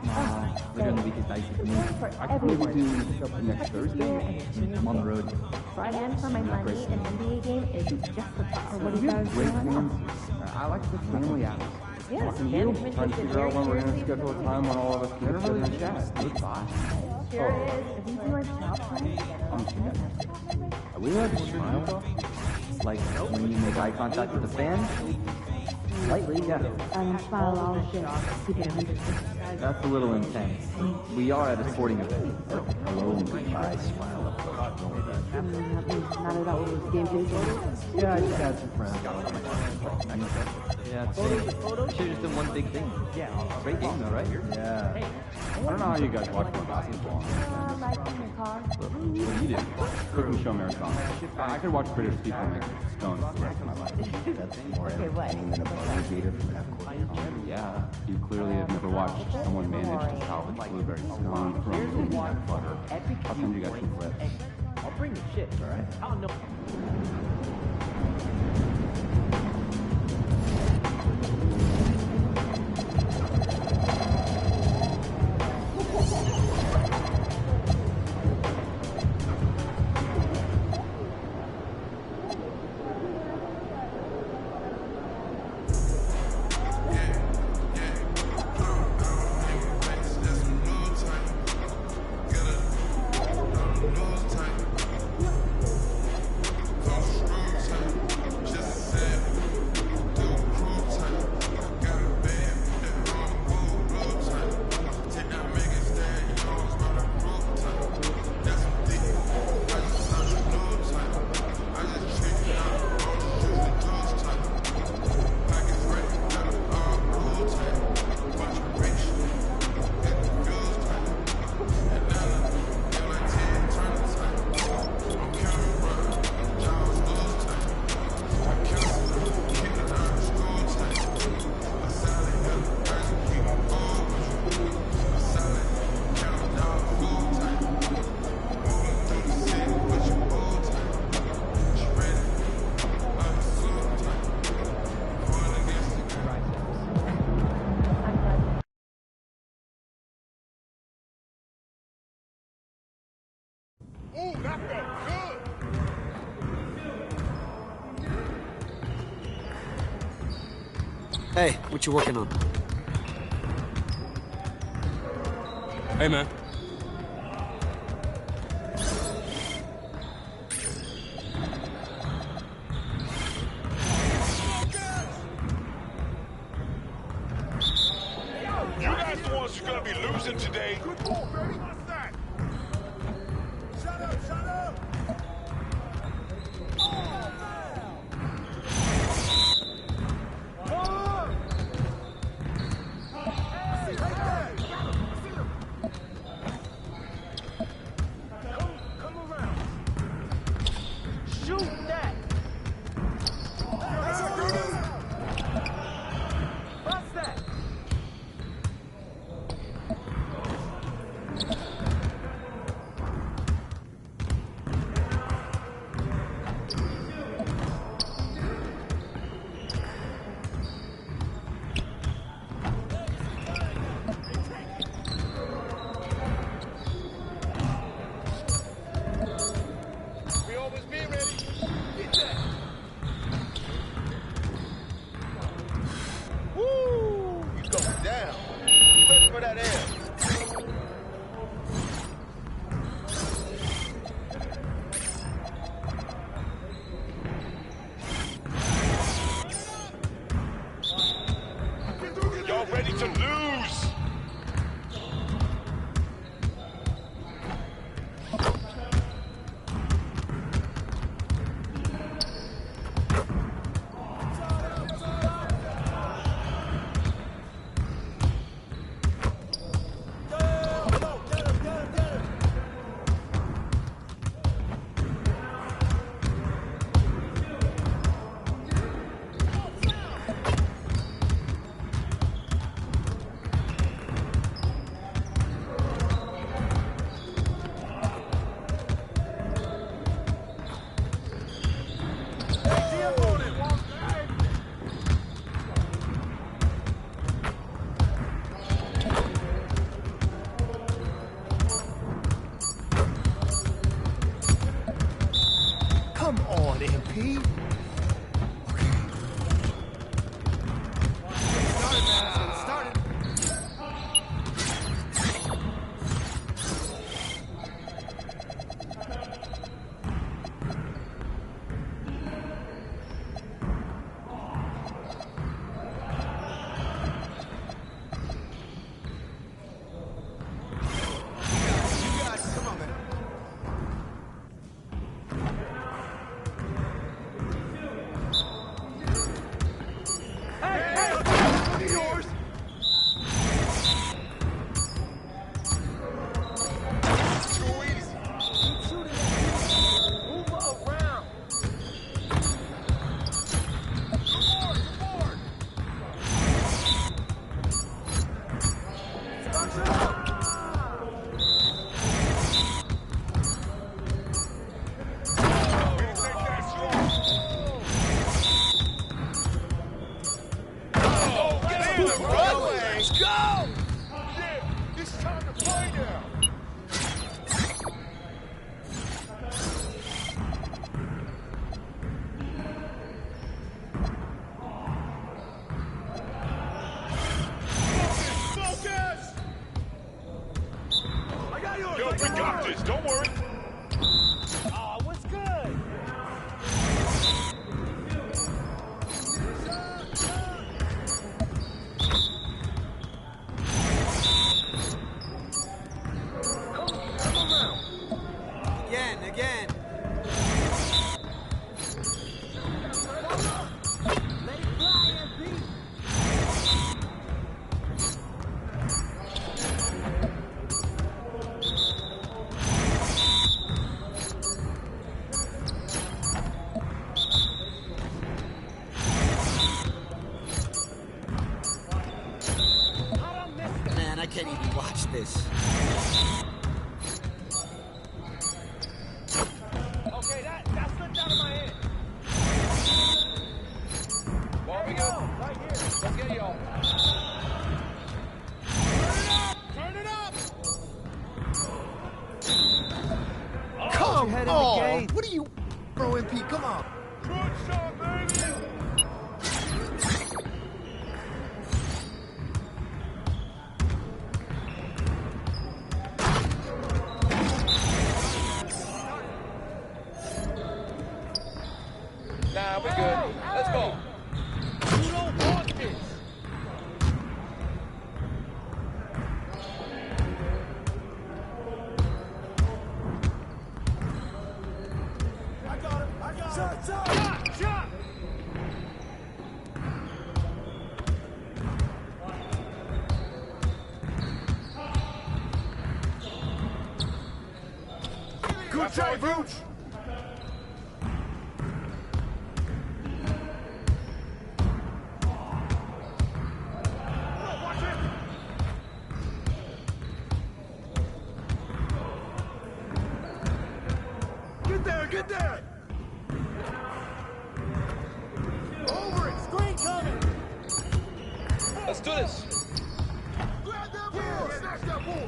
[SPEAKER 12] Nah, later in the week is dicey for me. I could maybe do next Thursday. I'm on the road.
[SPEAKER 11] Friday for my money, an NBA game is just the top. What do you guys
[SPEAKER 12] Great plans. I like the family atmosphere.
[SPEAKER 11] Yeah,
[SPEAKER 12] Talking to you, trying to figure out when we're going to schedule a time when all of us can get together and chat. Goodbye.
[SPEAKER 11] Sure is. If we do our job right,
[SPEAKER 12] I'm kidding. Are we allowed to smile though? Like when you make eye contact with the fan? Slightly, yeah.
[SPEAKER 11] smile all the shit. Keep it 100.
[SPEAKER 12] That's a little intense. We are at a sporting event. Hello, goodbye, smile up.
[SPEAKER 11] Not at all. Game face.
[SPEAKER 12] Yeah, I just had some friends. Yeah, should've just done one big thing. Yeah, great game though, right? Yeah. I don't know how you guys watch more basketball.
[SPEAKER 11] Like in the car.
[SPEAKER 12] What do you do? Cooking show marathon. I could watch critters people make stones for the rest of my life. That's more entertaining than a buzzer from half-court. Yeah, you clearly have never watched someone manage to salvage blueberry scone from peanut butter. I'll send you guys some clips.
[SPEAKER 10] I'll bring the shit, all right? I don't know.
[SPEAKER 13] Hey, what you working on?
[SPEAKER 14] Hey, man.
[SPEAKER 15] You guys the ones who's gonna be losing today. Good ball, baby. What's that? Shut up, shut up!
[SPEAKER 16] Come on, MP.
[SPEAKER 15] Don't worry.
[SPEAKER 16] Oh, what's good?
[SPEAKER 13] Again.
[SPEAKER 16] Let it fly, MP.
[SPEAKER 13] Man, I can't even watch this.
[SPEAKER 16] Okay, that slipped out of my hand.
[SPEAKER 15] Ball we go.
[SPEAKER 16] Right here.
[SPEAKER 15] Let's get y'all.
[SPEAKER 16] Turn it up! Come
[SPEAKER 13] on! What are you, bro, MP? Come on.
[SPEAKER 15] Good shot, baby. Nah, we're good. Let's go.
[SPEAKER 16] You don't want this. I got him. Shot!
[SPEAKER 15] Good save, Rooch.
[SPEAKER 16] Get there! Over it! Screen coming!
[SPEAKER 15] Let's do this.
[SPEAKER 16] Grab that ball! Snatch that ball!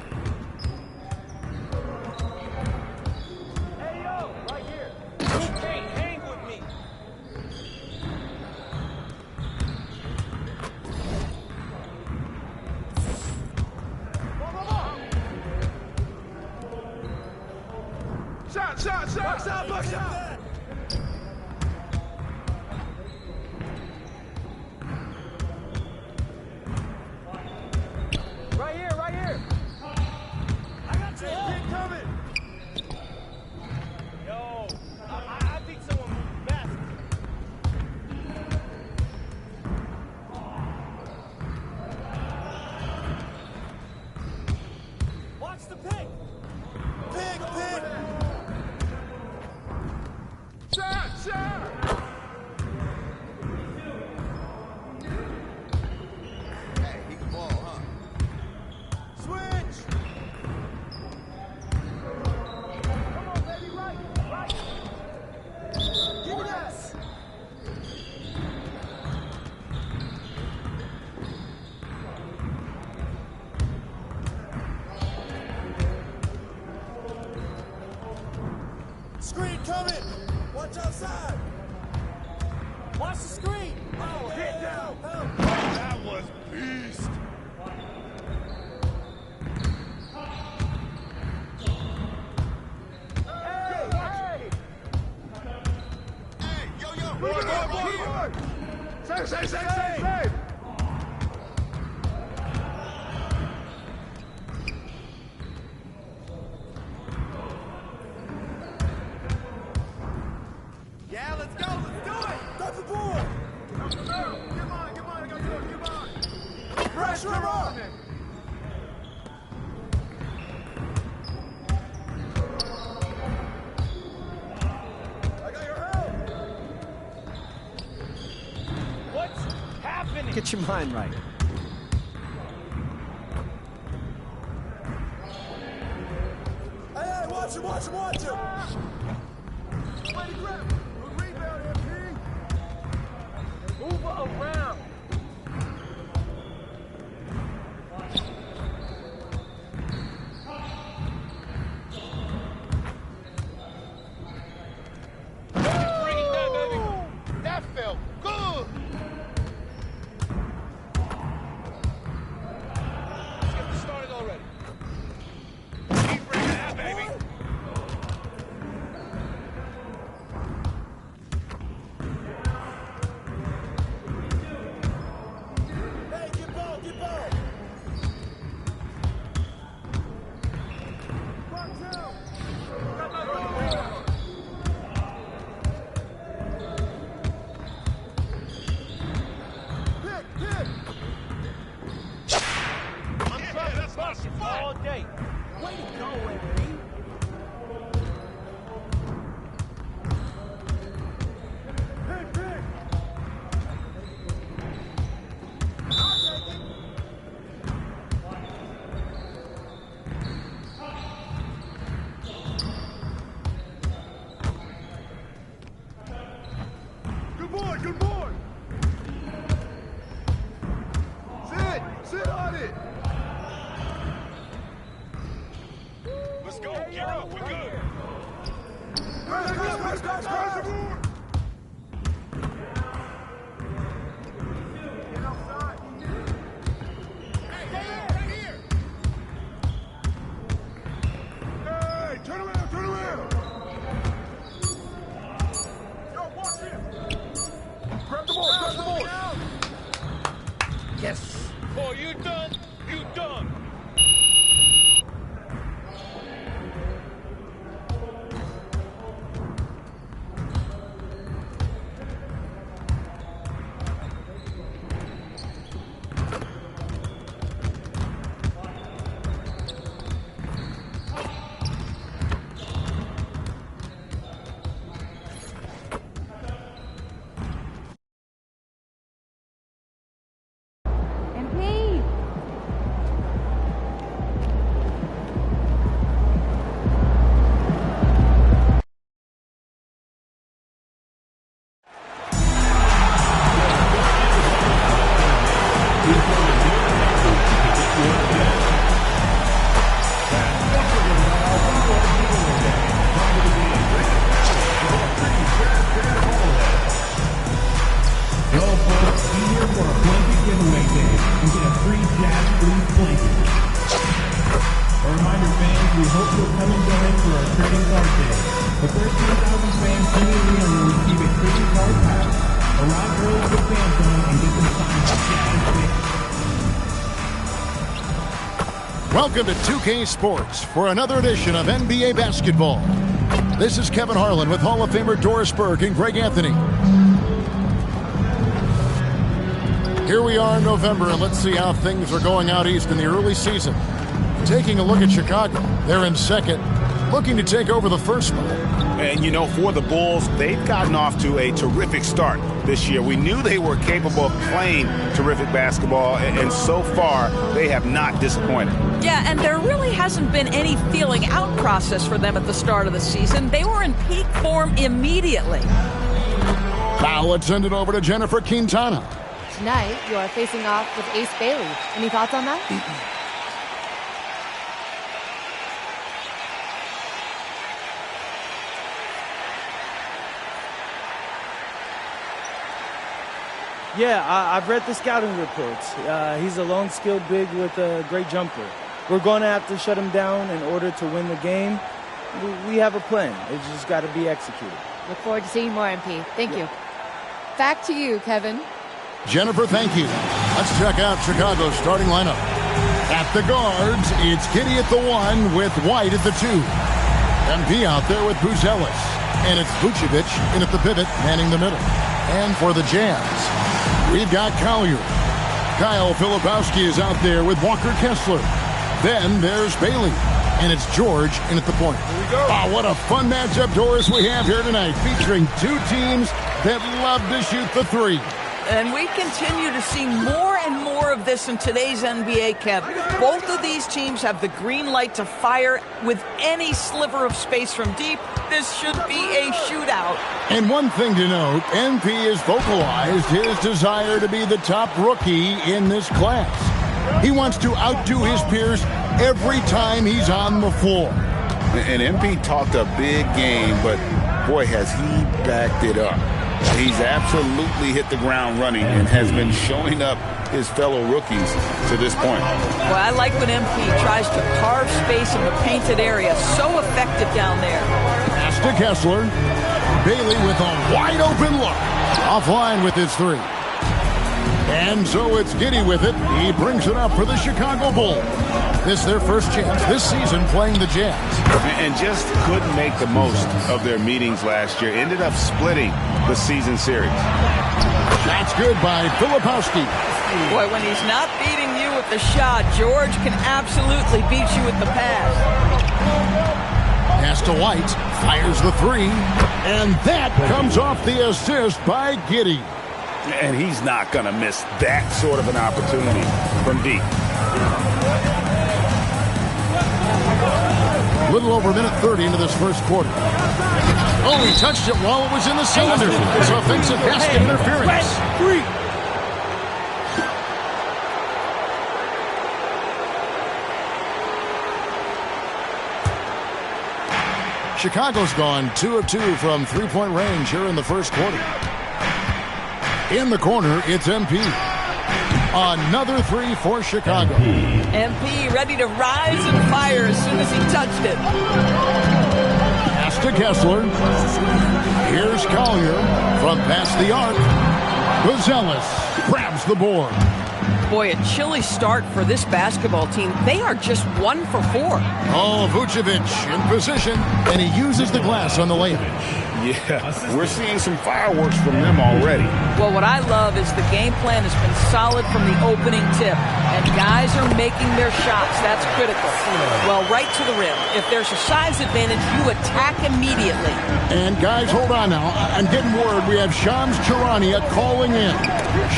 [SPEAKER 16] Hey, yo! Right here! You can't hang with me!
[SPEAKER 15] Shot!
[SPEAKER 16] Box out! Right here! I got you! Keep coming! Yo, I think someone moved best. Watch the pick! Pick!
[SPEAKER 13] Watch the screen. Oh, hit down.
[SPEAKER 15] That was beast.
[SPEAKER 13] Hey, yo.
[SPEAKER 15] Boy.
[SPEAKER 7] Save.
[SPEAKER 13] Yeah, let's go. Let's do it. That's the ball. Get mine. I got yours. Get mine. Pressure on. I got your help.
[SPEAKER 16] What's happening?
[SPEAKER 8] Get your mind right.
[SPEAKER 13] Hey, watch him. Way to grab. Good rebound, MP.
[SPEAKER 16] Move around. Bringing that, baby. That felt good. Let's get this started already.
[SPEAKER 15] Keep bringing that, baby.
[SPEAKER 13] Hey, get ball. Watch out. Got my ball. Pick.
[SPEAKER 16] I'm trying to bust all day. Way to go, MP.
[SPEAKER 13] Pick. I'll take it. Good boy. Sit on it.
[SPEAKER 15] Let's go. Gear up. We're good.
[SPEAKER 13] Press. Get outside. Hey, right here.
[SPEAKER 6] Hey, turn around.
[SPEAKER 13] Yo, watch him.
[SPEAKER 6] Grab the ball.
[SPEAKER 16] Yes. Oh, you done? You done.
[SPEAKER 9] MP!
[SPEAKER 17] Well, folks, be here for a blanket giveaway day and get a free Jazz Fleece blanket. A reminder, fans, we hope you'll come and join for our trading card day. The first 10,000 fans immediately will receive a trading card pack. Arrive early to the fan zone and get them signed by Jazz Fleece.
[SPEAKER 18] Welcome to 2K Sports for another edition of NBA basketball. This is Kevin Harlan with Hall of Famer Doris Burke and Greg Anthony. Here we are in November, and let's see how things are going out east in the early season. Taking a look at Chicago, they're in second, looking to take over the first spot.
[SPEAKER 19] And, you know, for the Bulls, they've gotten off to a terrific start this year. We knew they were capable of playing terrific basketball, and so far, they have not disappointed.
[SPEAKER 20] Yeah, and there really hasn't been any feeling out process for them at the start of the season. They were in peak form immediately.
[SPEAKER 18] Now let's send it over to Jennifer Quintana.
[SPEAKER 9] Tonight, you are facing off with Ace Bailey. Any thoughts on that?
[SPEAKER 10] Yeah, I've read the scouting reports. He's a lone skilled big with a great jumper. We're going to have to shut him down in order to win the game. We have a plan. It's just got to be executed.
[SPEAKER 9] Look forward to seeing more, MP. Thank you. Back to you, Kevin.
[SPEAKER 18] Jennifer, thank you. Let's check out Chicago's starting lineup. At the guards, it's Giddey at the 1 with White at the 2. MP out there with Buzelis. And it's Vucevic in at the pivot, manning the middle. And for the Jazz, we've got Collier. Kyle Filipowski is out there with Walker Kessler. Then there's Bailey. And it's George in at the point. Here we go. Oh, what a fun matchup, Doris, we have here tonight, featuring two teams that love to shoot the three.
[SPEAKER 20] And we continue to see more and more of this in today's NBA, Kev. Both of these teams have the green light to fire with any sliver of space from deep. This should be a shootout.
[SPEAKER 18] And one thing to note, MP has vocalized his desire to be the top rookie in this class. He wants to outdo his peers every time he's on the floor.
[SPEAKER 19] And MP talked a big game, but boy, has he backed it up. He's absolutely hit the ground running and has been showing up his fellow rookies to this point.
[SPEAKER 20] Well, I like when MP tries to carve space in the painted area. So effective down there.
[SPEAKER 18] Pass to Kessler. Bailey with a wide open look. Offline with his 3. And so it's Giddey with it. He brings it up for the Chicago Bulls. This is their first chance this season playing the Jazz.
[SPEAKER 19] And just couldn't make the most of their meetings last year. Ended up splitting the season series.
[SPEAKER 18] That's good by Filipowski.
[SPEAKER 20] Boy, when he's not beating you with the shot, George can absolutely beat you with the pass.
[SPEAKER 18] Pass to White. Fires the 3. And that comes off the assist by Giddey.
[SPEAKER 19] And he's not going to miss that sort of an opportunity from deep.
[SPEAKER 18] A little over a minute 30 into this first quarter. Oh, he touched it while it was in the cylinder. It's offensive basket interference. 3. Chicago's gone 2 of 2 from three-point range here in the first quarter. In the corner, it's MP. Another 3 for Chicago.
[SPEAKER 20] MP ready to rise and fire as soon as he touched it.
[SPEAKER 18] Pass to Kessler. Here's Collier from past the arc. Buzelis grabs the board.
[SPEAKER 20] Boy, a chilly start for this basketball team. They are just 1 for 4.
[SPEAKER 18] Oh, Vucevic in position, and he uses the glass on the layup.
[SPEAKER 19] Yeah, we're seeing some fireworks from them already.
[SPEAKER 20] Well, what I love is the game plan has been solid from the opening tip, and guys are making their shots. That's critical. Well, right to the rim. If there's a size advantage, you attack immediately.
[SPEAKER 18] And guys, hold on now. I'm getting word we have Shams Charania calling in.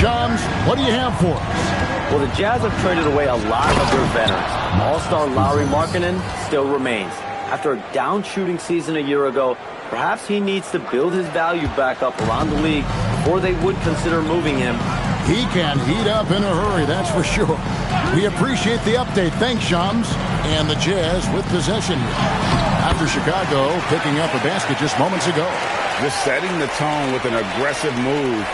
[SPEAKER 18] Shams, what do you have for us?
[SPEAKER 8] Well, the Jazz have traded away a lot of their veterans. All-star Lauri Markkanen still remains. After a down shooting season a year ago, perhaps he needs to build his value back up around the league before they would consider moving him.
[SPEAKER 18] He can heat up in a hurry, that's for sure. We appreciate the update. Thanks, Shams. And the Jazz with possession after Chicago picking up a basket just moments ago.
[SPEAKER 19] Just setting the tone with an aggressive move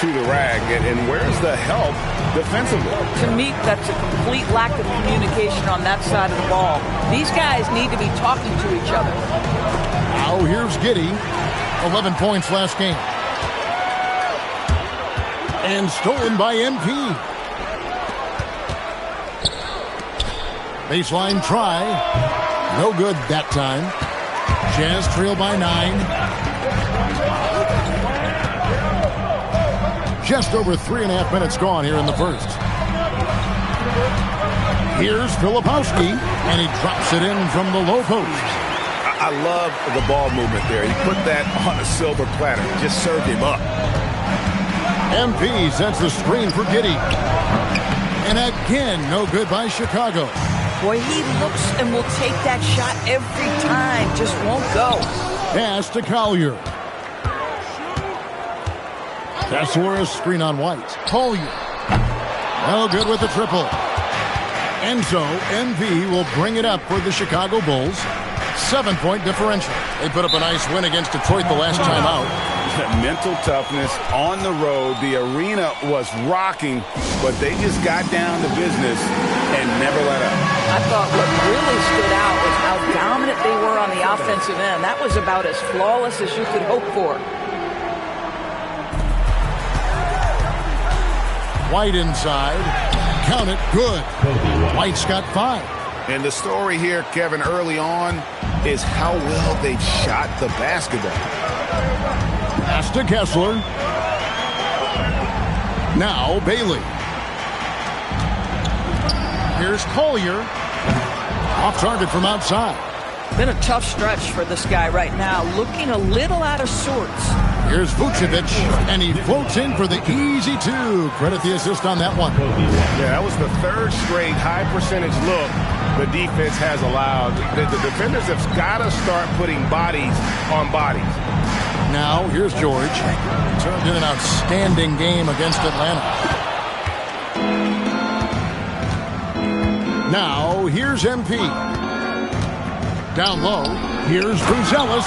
[SPEAKER 19] to the rack. And where's the help defensively?
[SPEAKER 20] To me, that's a complete lack of communication on that side of the ball. These guys need to be talking to each other.
[SPEAKER 18] Now here's Giddey. 11 points last game. And stolen by MP. Baseline try. No good that time. Jazz trail by 9. Just over 3.5 minutes gone here in the first. Here's Filipowski, and he drops it in from the low post.
[SPEAKER 19] I love the ball movement there. He put that on a silver platter. Just served him up.
[SPEAKER 18] MP sets the screen for Giddey. And again, no good by Chicago.
[SPEAKER 20] Boy, he looks and will take that shot every time. Just won't go.
[SPEAKER 18] Pass to Collier. Kessler, screen on White. Collier. No good with the triple. And so, MP will bring it up for the Chicago Bulls. 7-point differential. They put up a nice win against Detroit the last time out.
[SPEAKER 19] Mental toughness on the road. The arena was rocking, but they just got down to business and never let up.
[SPEAKER 20] I thought what really stood out was how dominant they were on the offensive end. That was about as flawless as you could hope for.
[SPEAKER 18] White inside. Count it. Good. White's got 5.
[SPEAKER 19] And the story here, Kevin, early on is how well they shot the basketball.
[SPEAKER 18] Pass to Kessler. Now Bailey. Here's Collier. Off target from outside.
[SPEAKER 20] Been a tough stretch for this guy right now, looking a little out of sorts.
[SPEAKER 18] Here's Vucevic, and he floats in for the easy 2. Credit the assist on that one.
[SPEAKER 1] Yeah, that was the 3rd straight high percentage look the defense has allowed. The defenders have got to start putting bodies on bodies.
[SPEAKER 18] Now, here's George. Turned in an outstanding game against Atlanta. Now, here's MP. Down low, here's Bruzelis.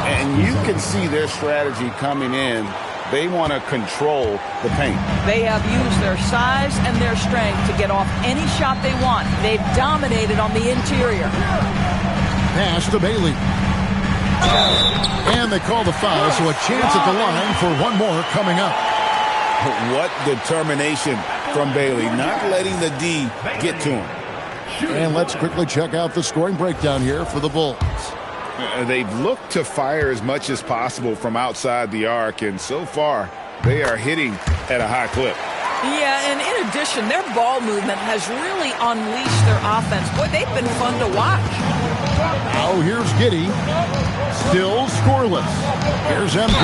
[SPEAKER 19] And you can see their strategy coming in. They want to control the paint.
[SPEAKER 20] They have used their size and their strength to get off any shot they want. They've dominated on the interior.
[SPEAKER 18] Pass to Bailey. And they call the foul, so a chance at the line for one more coming up.
[SPEAKER 19] What determination from Bailey, not letting the D get to him.
[SPEAKER 18] And let's quickly check out the scoring breakdown here for the Bulls.
[SPEAKER 19] They've looked to fire as much as possible from outside the arc, and so far, they are hitting at a high clip.
[SPEAKER 20] Yeah, and in addition, their ball movement has really unleashed their offense. Boy, they've been fun to watch.
[SPEAKER 18] Now here's Giddey. Still scoreless. Here's MP.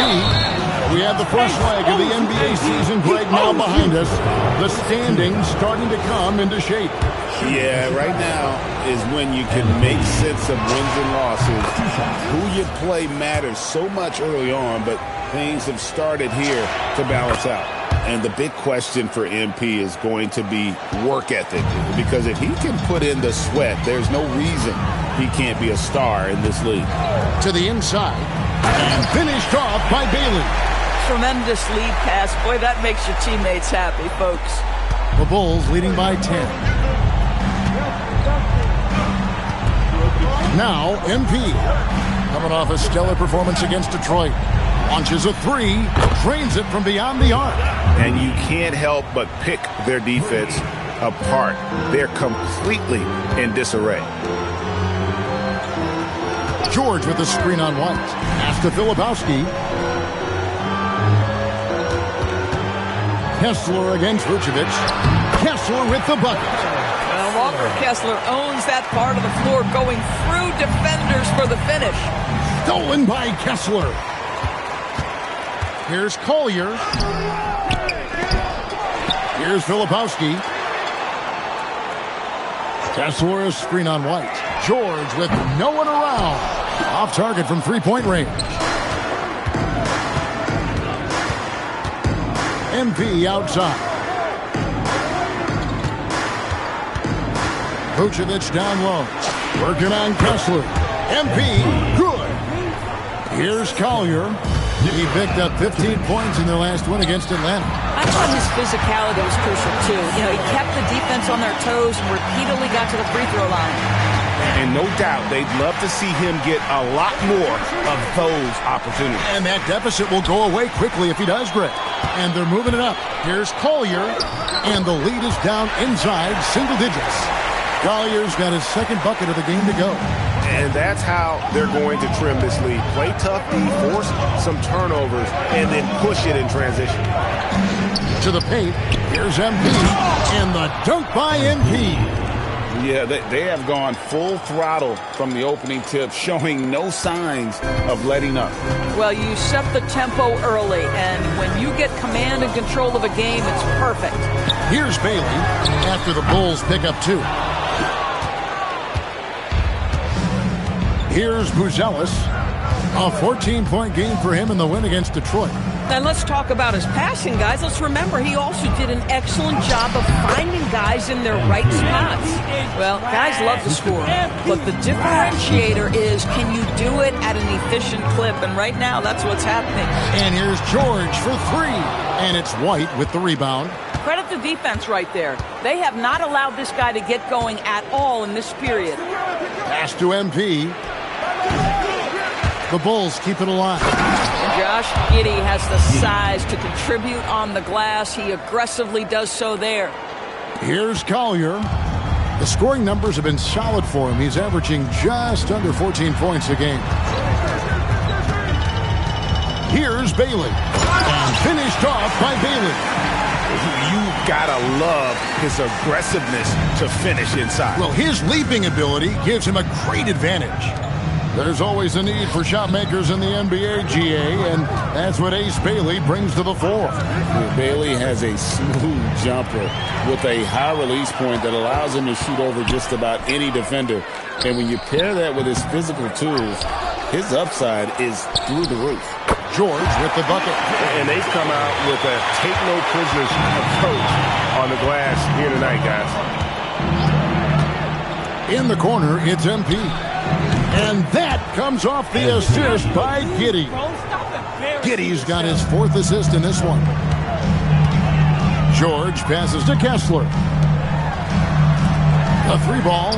[SPEAKER 18] We have the first leg of the NBA season, Greg, now behind us. The standings starting to come into shape.
[SPEAKER 19] Yeah, right now is when you can make sense of wins and losses. Who you play matters so much early on, but things have started here to balance out. And the big question for MP is going to be work ethic, because if he can put in the sweat, there's no reason he can't be a star in this league.
[SPEAKER 18] To the inside, and finished off by Bailey.
[SPEAKER 20] Tremendous lead pass. Boy, that makes your teammates happy, folks.
[SPEAKER 18] The Bulls leading by 10. Now, MP, coming off a stellar performance against Detroit. Launches a 3, drains it from beyond the arc.
[SPEAKER 1] And you can't help but pick their defense apart. They're completely in disarray.
[SPEAKER 18] George with the screen on White. Pass to Filipowski. Kessler against Vucevic. Kessler with the bucket.
[SPEAKER 20] Walker Kessler owns that part of the floor, going through defenders for the finish.
[SPEAKER 18] Stolen by Kessler. Here's Collier. Here's Filipowski. Kessler is screen on White. George with no one around. Off target from three-point range. MP outside. Vucevic down low. Working on Kessler. MP, good. Here's Collier. He picked up 15 points in their last win against Atlanta.
[SPEAKER 20] I thought his physicality was crucial, too. You know, he kept the defense on their toes and repeatedly got to the free throw line.
[SPEAKER 1] And no doubt, they'd love to see him get a lot more of those opportunities.
[SPEAKER 18] And that deficit will go away quickly if he does, Greg. And they're moving it up. Here's Collier. And the lead is down inside single digits. Collier's got his second bucket of the game to go.
[SPEAKER 1] And that's how they're going to trim this lead. Play tough, force some turnovers, and then push it in transition.
[SPEAKER 18] To the paint, here's MP, and the dunk by MP.
[SPEAKER 19] Yeah, they have gone full throttle from the opening tip, showing no signs of letting up.
[SPEAKER 20] Well, you set the tempo early, and when you get command and control of a game, it's perfect.
[SPEAKER 18] Here's Bailey after the Bulls pick up 2. Here's Bruzelis. A 14-point game for him in the win against Detroit.
[SPEAKER 20] And let's talk about his passing, guys. Let's remember he also did an excellent job of finding guys in their right spots. Well, guys love to score, but the differentiator is, can you do it at an efficient clip? And right now, that's what's happening.
[SPEAKER 18] And here's George for three. And it's White with the rebound.
[SPEAKER 20] Credit the defense right there. They have not allowed this guy to get going at all in this period.
[SPEAKER 18] Pass to MP. The Bulls keep it alive.
[SPEAKER 20] And Josh Giddey has the size to contribute on the glass. He aggressively does so there.
[SPEAKER 18] Here's Collier. The scoring numbers have been solid for him. He's averaging just under 14 points a game. Here's Bailey. And finished off by Bailey.
[SPEAKER 19] You gotta love his aggressiveness to finish inside.
[SPEAKER 18] Well, his leaping ability gives him a great advantage. There's always a need for shot makers in the NBA, GA, and that's what Ace Bailey brings to the fore.
[SPEAKER 19] Bailey has a smooth jumper with a high release point that allows him to shoot over just about any defender. And when you pair that with his physical tools, his upside is through the roof.
[SPEAKER 18] George with the bucket.
[SPEAKER 1] And they've come out with a take-no-prisoners approach on the glass here tonight, guys.
[SPEAKER 18] In the corner, it's MP. And that comes off the assist by Giddey. Giddey's got his fourth assist in this one. George passes to Kessler. A three ball.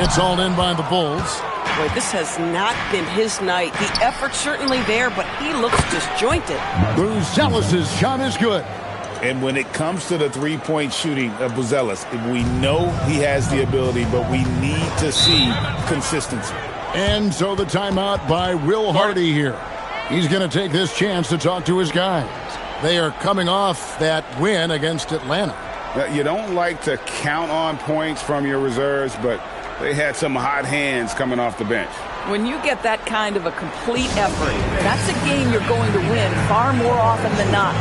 [SPEAKER 18] It's all in by the Bulls.
[SPEAKER 21] Boy, this has not been his night. The effort's certainly there, but he looks disjointed.
[SPEAKER 18] Buzelis' shot is good.
[SPEAKER 19] And when it comes to the three-point shooting of Buzelis, we know he has the ability, but we need to see consistency.
[SPEAKER 18] And so the timeout by Will Hardy here. He's going to take this chance to talk to his guys. They are coming off that win against Atlanta.
[SPEAKER 19] You don't like to count on points from your reserves, but they had some hot hands coming off the bench.
[SPEAKER 20] When you get that kind of a complete effort, that's a game you're going to win far more often than not.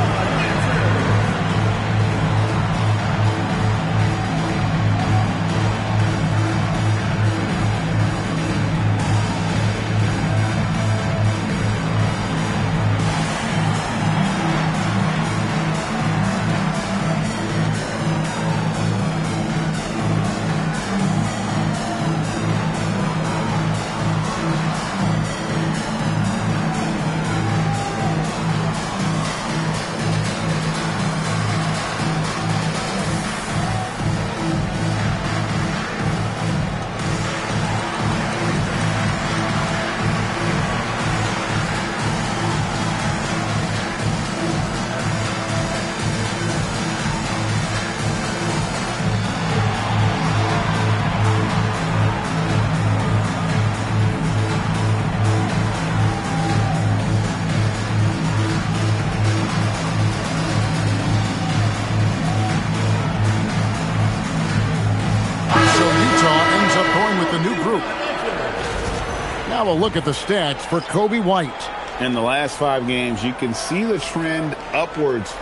[SPEAKER 18] Now a look at the stats for Kobe White.
[SPEAKER 19] In the last 5 games, you can see the trend upwards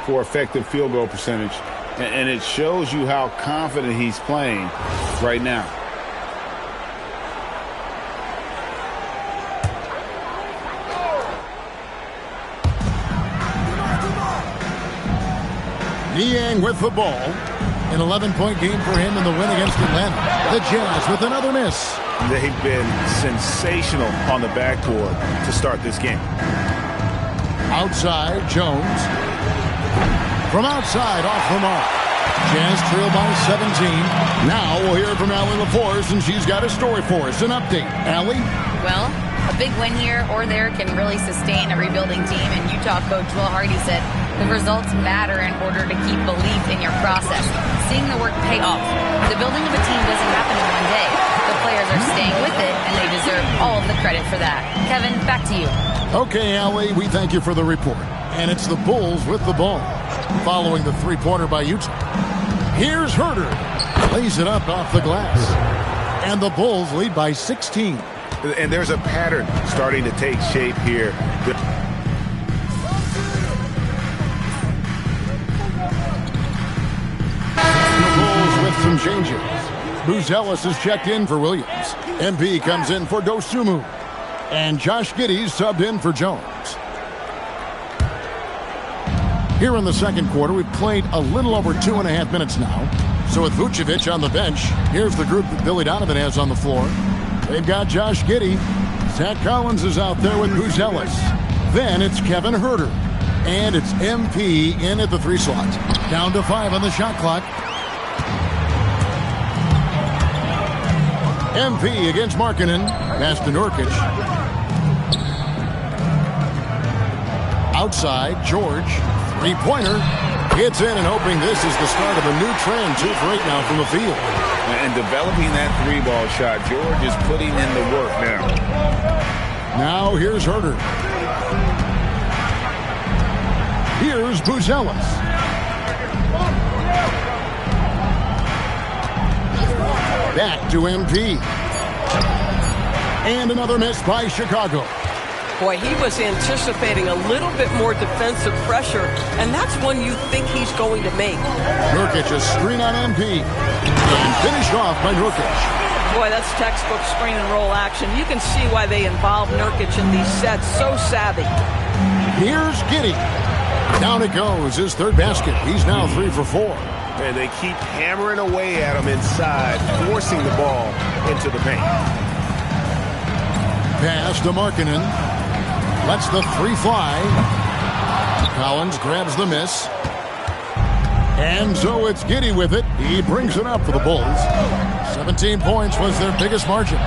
[SPEAKER 19] for effective field goal percentage. And it shows you how confident he's playing right now.
[SPEAKER 18] Niang with the ball. An 11-point game for him in the win against Atlanta. The Jazz with another miss.
[SPEAKER 19] They've been sensational on the backboard to start this game.
[SPEAKER 18] Outside, Jones. From outside, off the mark. Jazz trail by 17. Now we'll hear from Allie LaForce, and she's got a story for us. An update. Allie?
[SPEAKER 4] Well, a big win here or there can really sustain a rebuilding team, and Utah coach Will Hardy said the results matter in order to keep belief in your process. Seeing the work pay off. The building of a team doesn't happen in one day. The players are staying with it, and they deserve all of the credit for that. Kevin, back to you.
[SPEAKER 18] Okay, Allie, we thank you for the report. And it's the Bulls with the ball, following the three-pointer by Utah. Here's Herter. Lays it up off the glass. And the Bulls lead by 16.
[SPEAKER 19] And there's a pattern starting to take shape here.
[SPEAKER 18] The Bulls with some changes. Buzelis is checked in for Williams. MP comes in for Dosunmu. And Josh Giddey's subbed in for Jones. Here in the second quarter, we've played a little over 2.5 minutes now. So with Vucevic on the bench, here's the group that Billy Donovan has on the floor. They've got Josh Giddey. Zach Collins is out there with Buzelis. Then it's Kevin Huerter. And it's MP in at the 3 slot. Down to 5 on the shot clock. MP against Markkanen. Pass to Nurkic. Outside, George. 3-pointer. Hits in and hoping this is the start of a new trend. 2 for 8 now from the field.
[SPEAKER 19] And developing that 3-ball shot, George is putting in the work now.
[SPEAKER 18] Now here's Huerter. Here's Buzelis. Back to MP. And another miss by Chicago.
[SPEAKER 21] Boy, he was anticipating a little bit more defensive pressure, and that's one you think he's going to make.
[SPEAKER 18] Nurkic a screen on MP. And finished off by Nurkic.
[SPEAKER 20] Boy, that's textbook screen and roll action. You can see why they involve Nurkic in these sets. So savvy.
[SPEAKER 18] Here's Giddey. Down it goes, his 3rd basket. He's now 3 for 4.
[SPEAKER 1] And they keep hammering away at him inside, forcing the ball into the paint.
[SPEAKER 18] Pass to Markkanen. Lets the 3 fly. Collins grabs the miss. And so it's Giddey with it. He brings it up for the Bulls. 17 points was their biggest margin.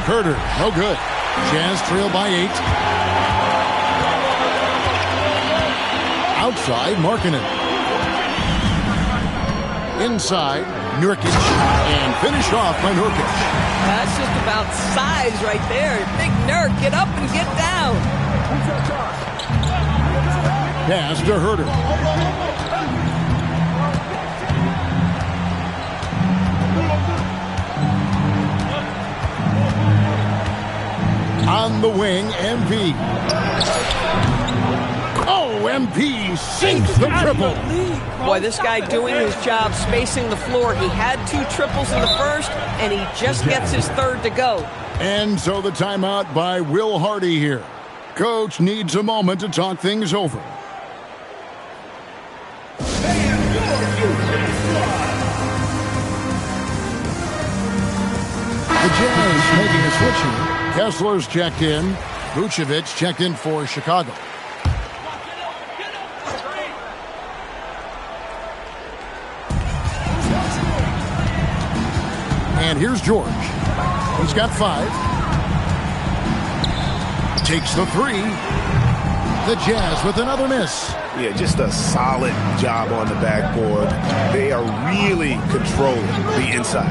[SPEAKER 18] Huerter, no good. Jazz trail by 8. Outside, Markkanen. Inside, Nurkic. And finished off by Nurkic.
[SPEAKER 20] That's just about size right there. Big Nurk, get up and get down.
[SPEAKER 18] Pass to Huerter. On the wing, MP. Oh, MP sinks the triple.
[SPEAKER 21] Boy, this guy doing his job spacing the floor. He had 2 triples in the first, and he just gets his 3rd to go.
[SPEAKER 18] And so the timeout by Will Hardy here. Coach needs a moment to talk things over. The Jazz making a switch here. Kessler's checked in. Vucevic checked in for Chicago. And here's George. He's got 5. Takes the 3. The Jazz with another miss.
[SPEAKER 1] Yeah, just a solid job on the backboard. They are really controlling the inside.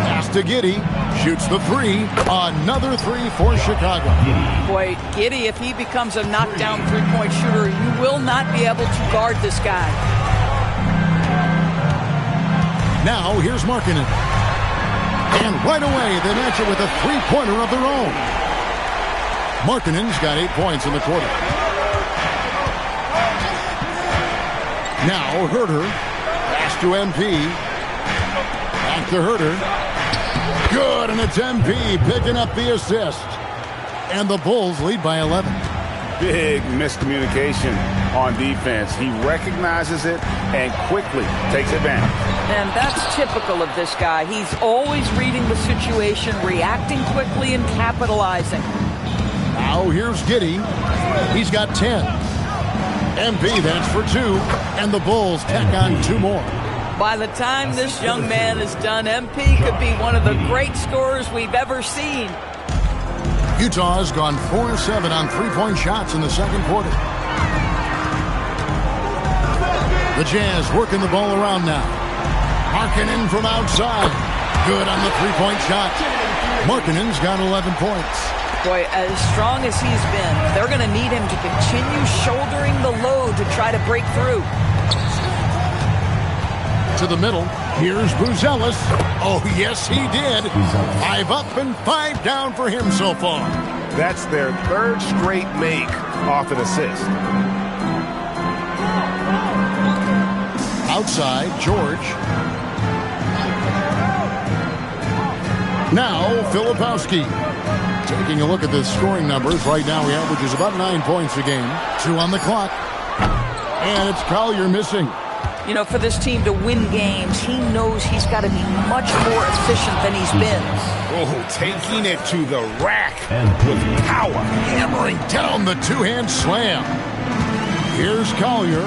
[SPEAKER 18] Pass to Giddey. Shoots the 3. Another 3 for Chicago.
[SPEAKER 20] Boy, Giddey, if he becomes a knockdown 3-point shooter, you will not be able to guard this guy.
[SPEAKER 18] Now, here's Markkanen. And right away, they match it with a 3-pointer of their own. Markkanen's got 8 points in the quarter. Now, Huerter. Pass to MP. Back to Huerter. Good, and it's MP picking up the assist. And the Bulls lead by 11.
[SPEAKER 19] Big miscommunication on defense. He recognizes it and quickly takes advantage.
[SPEAKER 20] And that's typical of this guy. He's always reading the situation, reacting quickly, and capitalizing.
[SPEAKER 18] Now here's Giddey. He's got 10. MP, that's for 2. And the Bulls tack on 2 more.
[SPEAKER 20] By the time this young man is done, MP could be one of the great scorers we've ever seen.
[SPEAKER 18] Utah's gone 4-7 on 3-point shots in the second quarter. The Jazz working the ball around now. Markkanen from outside. Good on the 3-point shot. Markkanen's got 11 points.
[SPEAKER 20] Boy, as strong as he's been, they're going to need him to continue shouldering the load to try to break through.
[SPEAKER 18] To the middle. Here's Buzelis. Oh, yes, he did. 5 up and 5 down for him so far.
[SPEAKER 1] That's their 3rd straight make off an assist.
[SPEAKER 18] Outside, George. Now, Filipowski. Taking a look at the scoring numbers, right now he averages about 9 points a game. 2 on the clock. And it's Collier missing.
[SPEAKER 20] You know, for this team to win games, he knows he's got to be much more efficient than he's been.
[SPEAKER 19] Oh, taking it to the rack with power.
[SPEAKER 18] Hammering down the two-hand slam. Here's Collier.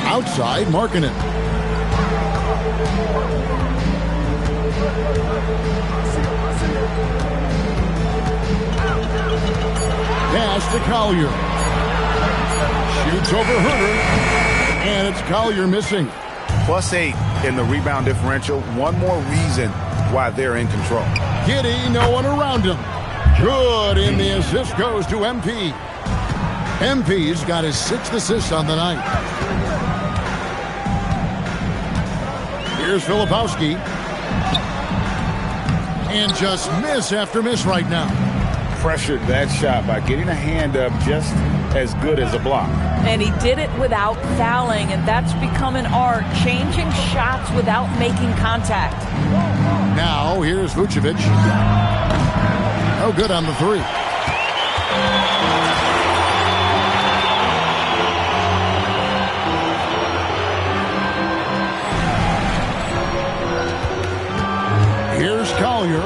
[SPEAKER 18] Outside, Markkanen. Pass to Collier. Shoots over Herter. And it's Collier missing.
[SPEAKER 19] +8 in the rebound differential. One more reason why they're in control.
[SPEAKER 18] Giddey, no one around him. Good, and the assist goes to MP. MP's got his 6th assist on the night. Here's Filipowski. And just miss after miss right now.
[SPEAKER 19] Pressured that shot by getting a hand up just as good as a block.
[SPEAKER 20] And he did it without fouling, and that's become an art, changing shots without making contact.
[SPEAKER 18] Now, here's Vucevic. No good on the 3. Here's Collier.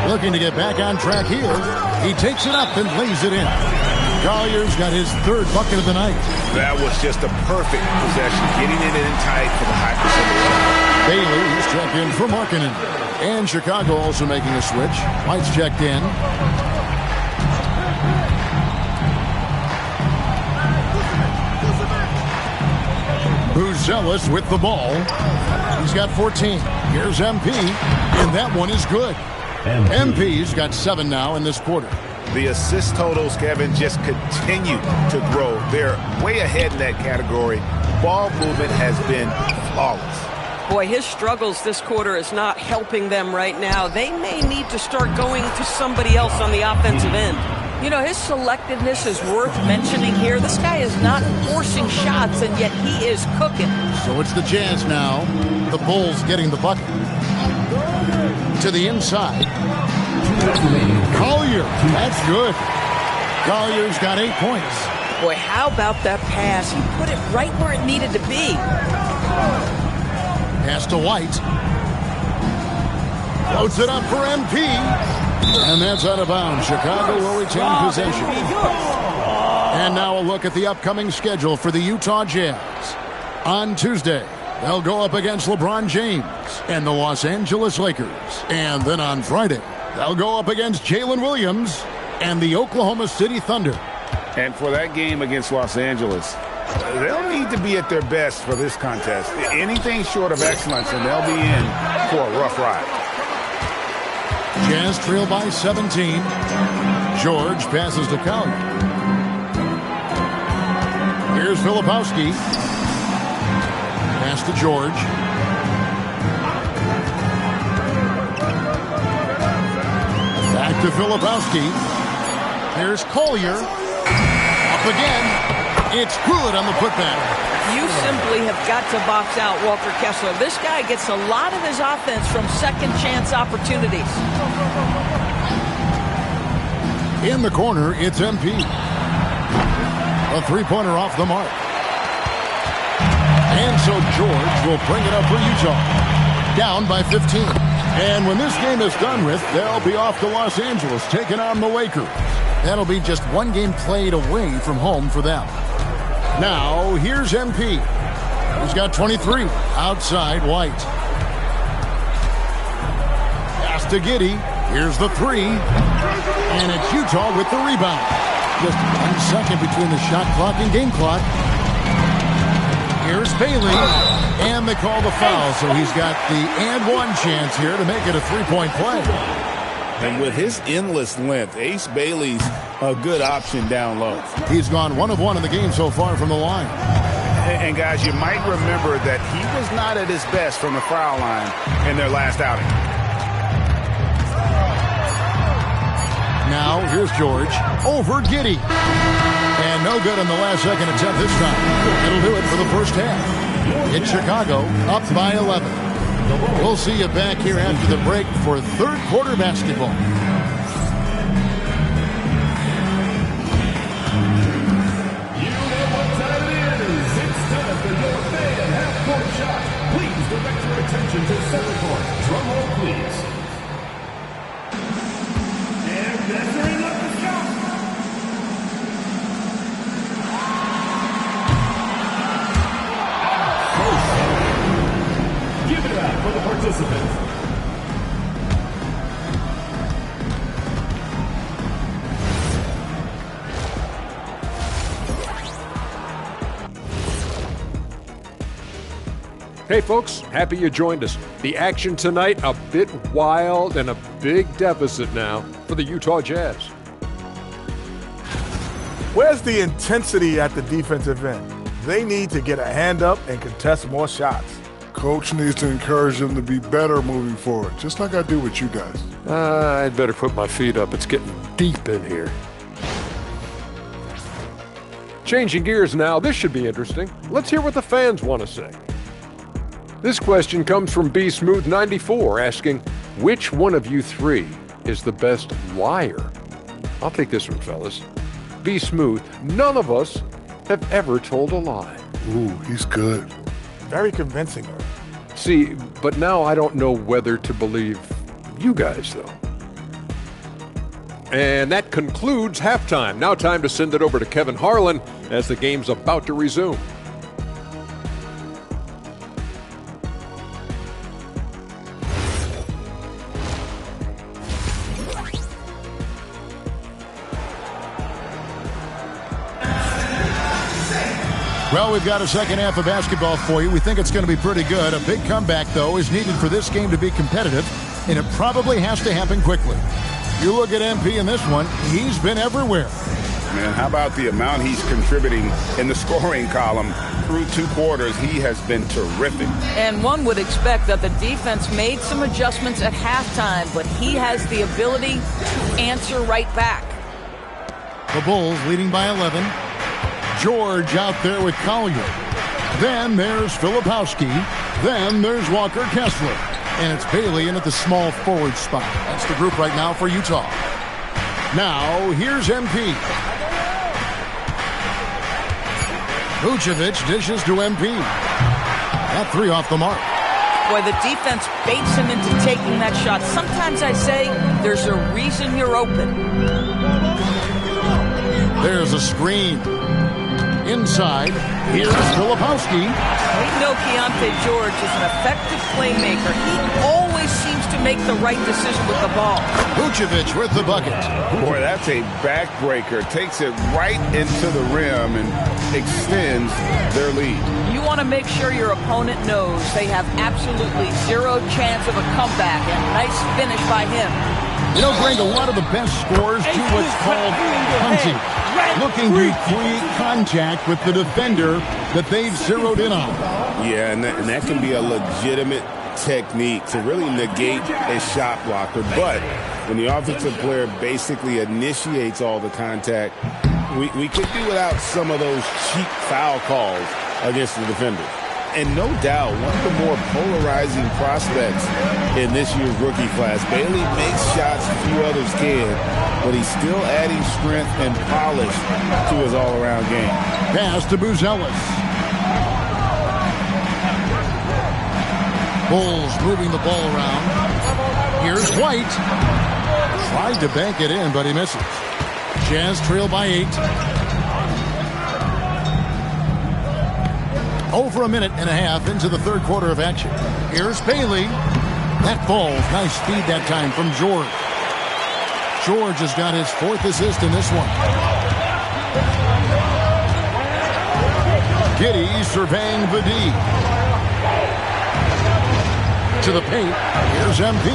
[SPEAKER 18] Looking to get back on track here. He takes it up and lays it in. Collier's got his 3rd bucket of the night.
[SPEAKER 19] That was just a perfect possession, getting it in tight for the high percentage.
[SPEAKER 18] Bailey's checked in for Markkanen. And Chicago also making a switch. White's checked in. Buzelis with the ball. He's got 14. Here's MP, and that one is good. MP's got 7 now in this quarter.
[SPEAKER 19] The assist totals, Kevin, just continue to grow. They're way ahead in that category. Ball movement has been flawless.
[SPEAKER 21] Boy, his struggles this quarter is not helping them right now. They may need to start going to somebody else on the offensive end.
[SPEAKER 20] You know, his selectiveness is worth mentioning here. This guy is not forcing shots, and yet he is cooking.
[SPEAKER 18] So it's the Jazz now. The Bulls getting the bucket. To the inside. Collier. That's good. Collier's got 8 points.
[SPEAKER 20] Boy, how about that pass? He put it right where it needed to be.
[SPEAKER 18] Pass to White. Floats it up for MP. And that's out of bounds. Chicago will retain possession. And now a look at the upcoming schedule for the Utah Jazz. On Tuesday, they'll go up against LeBron James and the Los Angeles Lakers. And then on Friday, they'll go up against Jalen Williams and the Oklahoma City Thunder.
[SPEAKER 19] And for that game against Los Angeles, they'll need to be at their best for this contest. Anything short of excellence, and they'll be in for a rough ride.
[SPEAKER 18] Jazz trail by 17. George passes to Collier. Here's Filipowski. Pass to George. Back to Filipowski. Here's Collier. Up again. It's good on the putback.
[SPEAKER 20] You simply have got to box out Walker Kessler. This guy gets a lot of his offense from second chance opportunities.
[SPEAKER 18] In the corner, it's MP. A three-pointer off the mark. And so George will bring it up for Utah. Down by 15. And when this game is done with, they'll be off to Los Angeles, taking on the Lakers. That'll be just one game played away from home for them. Now, here's MP. He's got 23. Outside, White. Pass to Giddey. Here's the 3. And it's Utah with the rebound. Just 1 second between the shot clock and game clock. Here's Bailey. And they call the foul, so he's got the and one chance here to make it a three-point play.
[SPEAKER 19] And with his endless length, Ace Bailey's a good option down low.
[SPEAKER 18] He's gone 1 of 1 in the game so far from the line.
[SPEAKER 19] And guys, you might remember that he was not at his best from the foul line in their last outing.
[SPEAKER 18] Now, here's George over Giddey. And no good on the last second attempt this time. It'll do it for the first half. It's Chicago up by 11. We'll see you back here after the break for third quarter basketball.
[SPEAKER 17] participants.
[SPEAKER 5] Hey folks, happy you joined us. The action tonight, a bit wild and a big deficit now for the Utah Jazz.
[SPEAKER 7] Where's the intensity at the defensive end? They need to get a hand up and contest more shots.
[SPEAKER 6] Coach needs to encourage them to be better moving forward, just like I do with you guys.
[SPEAKER 5] I'd better put my feet up. It's getting deep in here. Changing gears now, this should be interesting. Let's hear what the fans want to say. This question comes from BSmooth94 asking, which one of you three is the best liar? I'll take this one, fellas. Be smooth. None of us have ever told a lie.
[SPEAKER 6] Ooh, he's good.
[SPEAKER 7] Very convincing.
[SPEAKER 5] See, but now I don't know whether to believe you guys, though. And that concludes halftime. Now time to send it over to Kevin Harlan as the game's about to resume.
[SPEAKER 18] Well, we've got a second half of basketball for you. We think it's going to be pretty good. A big comeback, though, is needed for this game to be competitive, and it probably has to happen quickly. You look at MP in this one, he's been everywhere.
[SPEAKER 19] Man, how about the amount he's contributing in the scoring column through 2 quarters? He has been terrific.
[SPEAKER 20] And one would expect that the defense made some adjustments at halftime, but he has the ability to answer right back.
[SPEAKER 18] The Bulls leading by 11. George out there with Collier. Then there's Filipowski. Then there's Walker Kessler. And it's Bailey in at the small forward spot. That's the group right now for Utah. Now, here's MP. Vucevic dishes to MP. That 3 off the mark.
[SPEAKER 20] Boy, the defense baits him into taking that shot. Sometimes I say there's a reason you're open.
[SPEAKER 18] There's a screen. Inside, here's Filipowski.
[SPEAKER 20] We know Keontae George is an effective playmaker. He always seems to make the right decision with the ball.
[SPEAKER 18] Vucevic with the bucket.
[SPEAKER 19] Boy, that's a backbreaker. Takes it right into the rim and extends their lead.
[SPEAKER 20] You want to make sure your opponent knows they have absolutely zero chance of a comeback. And nice finish by him.
[SPEAKER 18] You know, Greg, a lot of the best scorers do what's called hunting. Looking to create contact with the defender that they've zeroed in on.
[SPEAKER 19] Yeah, and that can be a legitimate technique to really negate a shot blocker. But when the offensive player basically initiates all the contact, we could do without some of those cheap foul calls against the defender. And no doubt, one of the more polarizing prospects in this year's rookie class. Bailey makes shots few others can, but he's still adding strength and polish to his all-around game.
[SPEAKER 18] Pass to Buzelis. Bulls moving the ball around. Here's White. Tried to bank it in, but he misses. Jazz trail by 8. Over a minute and a half into the third quarter of action. Here's Bailey. That falls. Nice speed that time from George. George has got his 4th assist in this one. Giddey surveying the D. To the paint. Here's MP.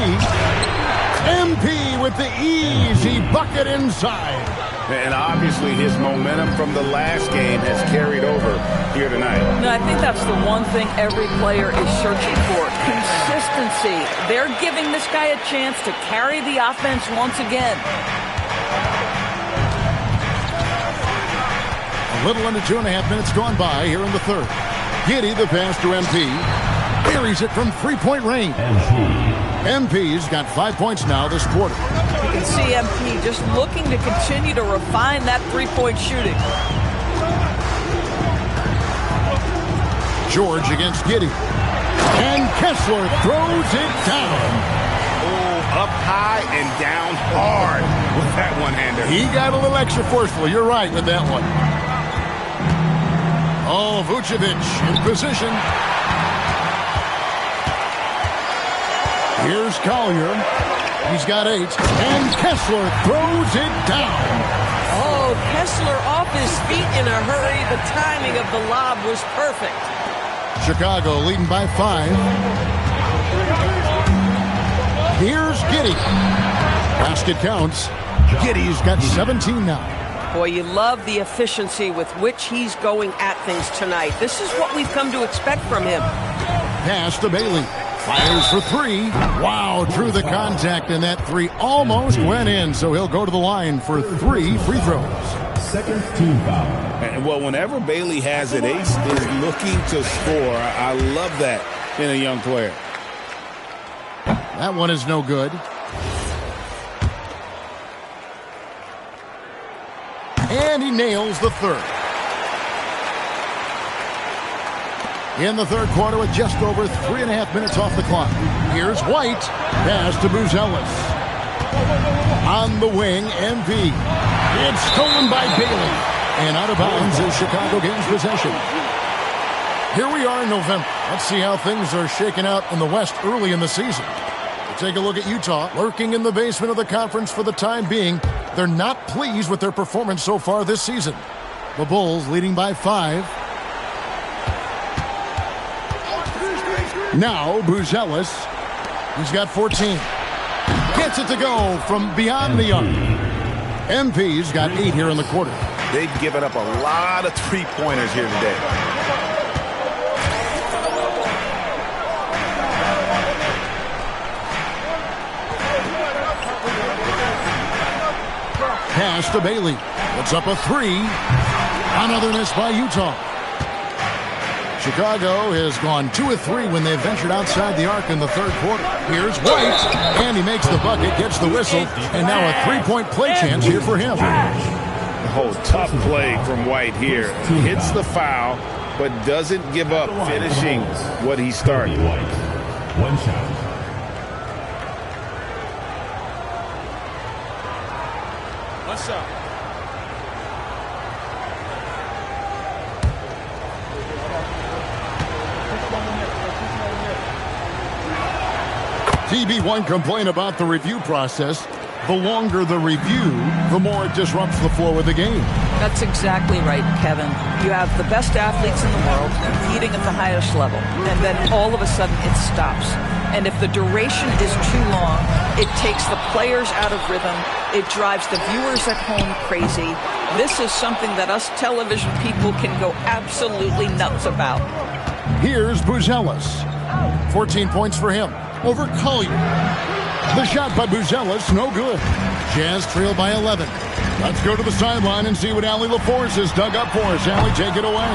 [SPEAKER 18] MP with the easy bucket inside.
[SPEAKER 19] And obviously his momentum from the last game has carried over here tonight.
[SPEAKER 20] No, I think that's the one thing every player is searching for. Consistency. They're giving this guy a chance to carry the offense once again.
[SPEAKER 18] A little under 2.5 minutes gone by here in the third. Giddey the pass to MP. Buries it from 3-point range. MP's got 5 points now this quarter.
[SPEAKER 20] You can see MP just looking to continue to refine that 3-point shooting.
[SPEAKER 18] George against Giddey. And Kessler throws it down.
[SPEAKER 19] Oh, up high and down hard with that one-hander.
[SPEAKER 18] He got a little extra forceful. You're right with that one. Oh, Vucevic in position. Here's Collier. He's got 8. And Kessler throws it down.
[SPEAKER 21] Oh, Kessler off his feet in a hurry. The timing of the lob was perfect.
[SPEAKER 18] Chicago leading by 5. Here's Giddey. Basket counts. Giddey's got 17 now.
[SPEAKER 21] Boy, you love the efficiency with which he's going at things tonight. This is what we've come to expect from him.
[SPEAKER 18] Pass to Bailey. Fires for 3. Wow, drew the contact, and that 3 almost went in, so he'll go to the line for 3 free throws.
[SPEAKER 17] Second team foul.
[SPEAKER 19] And well, whenever Bailey has it, Ace is looking to score. I love that in a young player.
[SPEAKER 18] That one is no good. And he nails the third. In the third quarter with just over 3.5 minutes off the clock. Here's White. Pass to Buzelis. On the wing, MP. It's stolen by Bailey. And out of bounds as Chicago gains possession. Here we are in November. Let's see how things are shaking out in the West early in the season. We'll take a look at Utah, lurking in the basement of the conference for the time being. They're not pleased with their performance so far this season. The Bulls leading by 5. Now Buzelis. He's got 14. Gets it to go from beyond the arc. MP's got 8 here in the quarter.
[SPEAKER 19] They've given up a lot of three-pointers here today.
[SPEAKER 18] Pass to Bailey. Puts up a 3. Another miss by Utah. Chicago has gone 2 of 3 when they've ventured outside the arc in the third quarter. Here's White, and he makes the bucket, gets the whistle, and now a 3-point play chance here for him.
[SPEAKER 19] Oh, tough play from White here. Hits the foul, but doesn't give up finishing what he started.
[SPEAKER 17] One shot.
[SPEAKER 14] What's up?
[SPEAKER 18] TB1 complain about the review process. The longer the review, the more it disrupts the flow of the game.
[SPEAKER 20] That's exactly right, Kevin. You have the best athletes in the world competing at the highest level, and then all of a sudden it stops. And if the duration is too long, it takes the players out of rhythm. It drives the viewers at home crazy. This is something that us television people can go absolutely nuts about.
[SPEAKER 18] Here's Buzelis. 14 points for him over Collier. The shot by Buzelis, no good. Jazz trail by 11. Let's go to the sideline and see what Allie LaForce has dug up for us. Allie, take it away.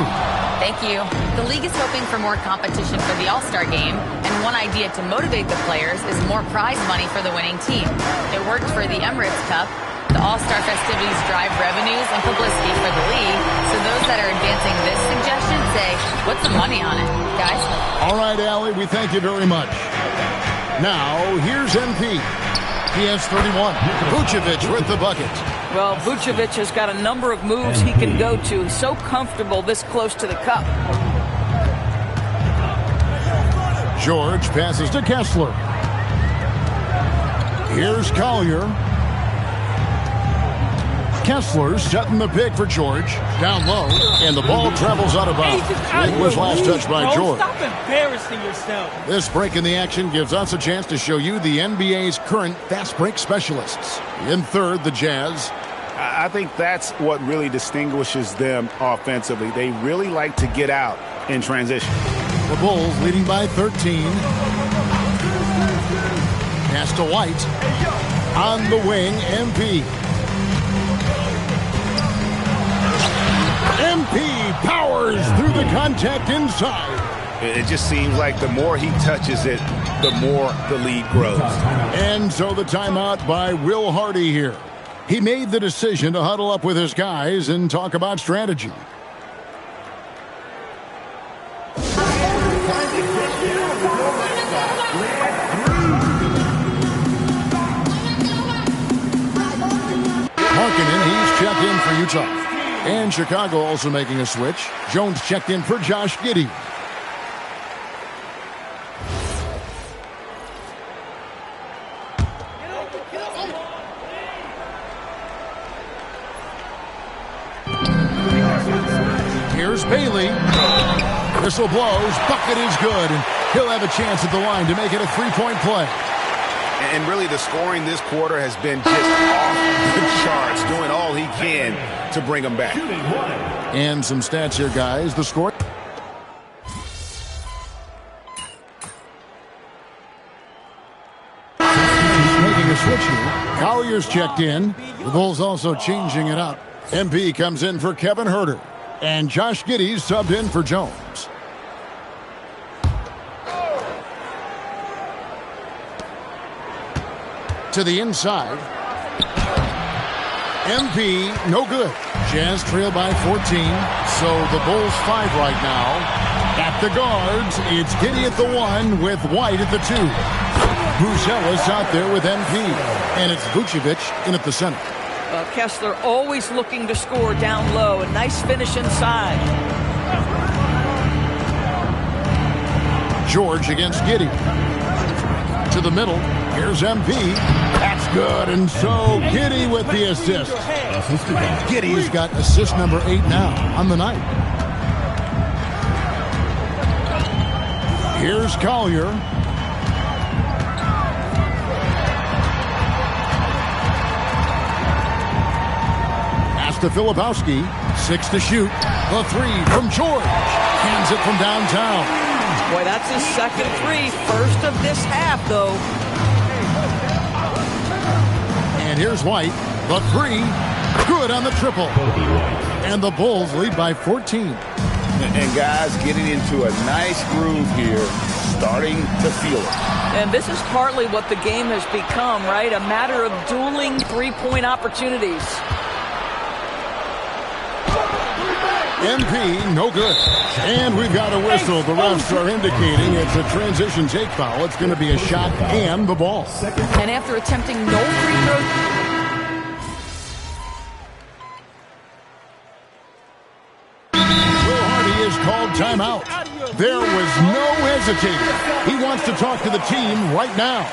[SPEAKER 4] Thank you. The league is hoping for more competition for the All-Star game, and one idea to motivate the players is more prize money for the winning team. It worked for the Emirates Cup. The All-Star festivities drive revenues and publicity for the league, so those that are advancing this suggestion say, what's the money on it, guys?
[SPEAKER 18] All right, Allie, we thank you very much. Now, here's MP. He has 31. Vucevic with the bucket.
[SPEAKER 21] Well, Vucevic has got a number of moves he can go to. He's so comfortable this close to the cup.
[SPEAKER 18] George passes to Kessler. Here's Collier. Kessler setting the pick for George. Down low, and the ball travels out of bounds. It was last touched by George.
[SPEAKER 16] Stop embarrassing yourself.
[SPEAKER 18] This break in the action gives us a chance to show you the NBA's current fast break specialists. In third, the Jazz.
[SPEAKER 19] I think that's what really distinguishes them offensively. They really like to get out in transition.
[SPEAKER 18] The Bulls leading by 13. Pass to White. On the wing, MP. MP powers through the contact inside.
[SPEAKER 19] It just seems like the more he touches it, the more the lead grows.
[SPEAKER 18] And so the timeout by Will Hardy here. He made the decision to huddle up with his guys and talk about strategy. Markkanen, he's checked in for Utah. And Chicago also making a switch. Jones checked in for Josh Giddey. Here's Bailey. Whistle blows. Bucket is good. And he'll have a chance at the line to make it a three-point play.
[SPEAKER 19] And really the scoring this quarter has been just off the charts, doing all he can to bring them back.
[SPEAKER 18] And some stats here, guys. The score. Making a switch here. Collier's checked in. The Bulls also changing it up. MP comes in for Kevin Huerter. And Josh Giddey's subbed in for Jones. To the inside. MP, no good. Jazz trail by 14. So the Bulls 5 right now. At the guards, it's Giddey at the 1 with White at the 2. Buzelis out there with MP. And it's Vucevic in at the center.
[SPEAKER 20] Kessler always looking to score down low. A nice finish inside.
[SPEAKER 18] George against Giddey. To the middle. Here's MP. That's good. And so Giddey with the assist. Giddey's got assist number 8 now on the night. Here's Collier. To Filipowski, 6 to shoot. The 3 from George. Hands it from downtown.
[SPEAKER 20] Boy, that's his second 3. First of this half, though.
[SPEAKER 18] And here's White. The 3. Good on the triple. And the Bulls lead by 14.
[SPEAKER 19] And guys getting into a nice groove here, starting to feel it.
[SPEAKER 20] And this is partly what the game has become, right? A matter of dueling three-point opportunities.
[SPEAKER 18] MP, no good. And we've got a whistle. The refs are indicating it's a transition take foul. It's going to be a shot and the ball.
[SPEAKER 20] And after attempting no free throws.
[SPEAKER 18] Will Hardy is called timeout. There was no hesitating. He wants to talk to the team right now.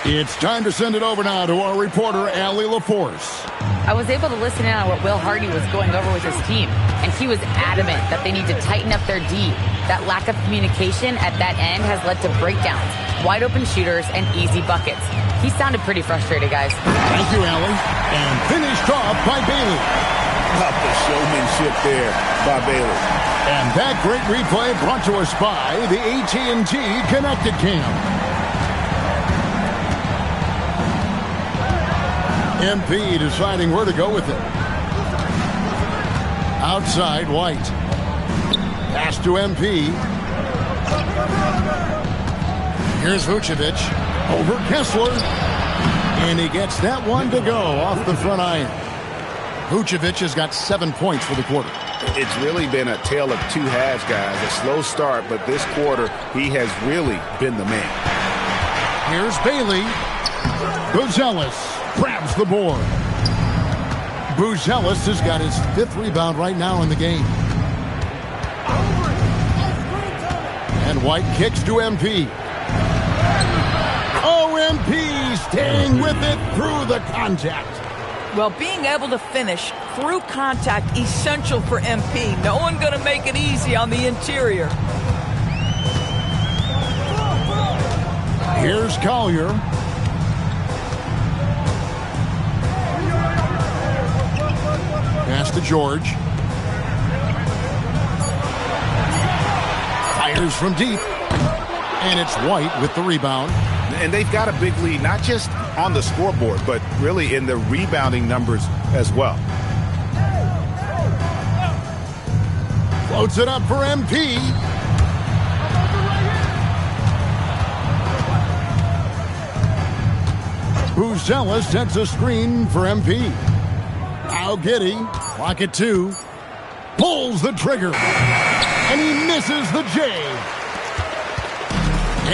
[SPEAKER 18] It's time to send it over now to our reporter, Allie LaForce.
[SPEAKER 4] I was able to listen in on what Will Hardy was going over with his team, and he was adamant that they need to tighten up their D. That lack of communication at that end has led to breakdowns, wide open shooters, and easy buckets. He sounded pretty frustrated, guys.
[SPEAKER 18] Thank you, Allie. And finished off by Bailey.
[SPEAKER 19] Up the showmanship there by Bailey.
[SPEAKER 18] And that great replay brought to us by the AT&T Connected Cam. MP deciding where to go with it. Outside, White. Pass to MP. Here's Vucevic. Over Kessler. And he gets that one to go off the front iron. Vucevic has got 7 points for the quarter.
[SPEAKER 19] It's really been a tale of two halves, guys. A slow start, but this quarter, he has really been the man.
[SPEAKER 18] Here's Bailey. Buzelis grabs the board. Buzelis has got his 5th rebound right now in the game. And White kicks to MP. Oh, MP staying with it through the contact.
[SPEAKER 20] Well, being able to finish through contact, essential for MP. No one going to make it easy on the interior.
[SPEAKER 18] Here's Collier. Pass to George. Fires from deep. And it's White with the rebound.
[SPEAKER 19] And they've got a big lead, not just on the scoreboard, but really in the rebounding numbers as well.
[SPEAKER 18] Floats it up for MP. Buzelis sets a screen for MP. Now Giddey, clock at 2, pulls the trigger, and he misses the J.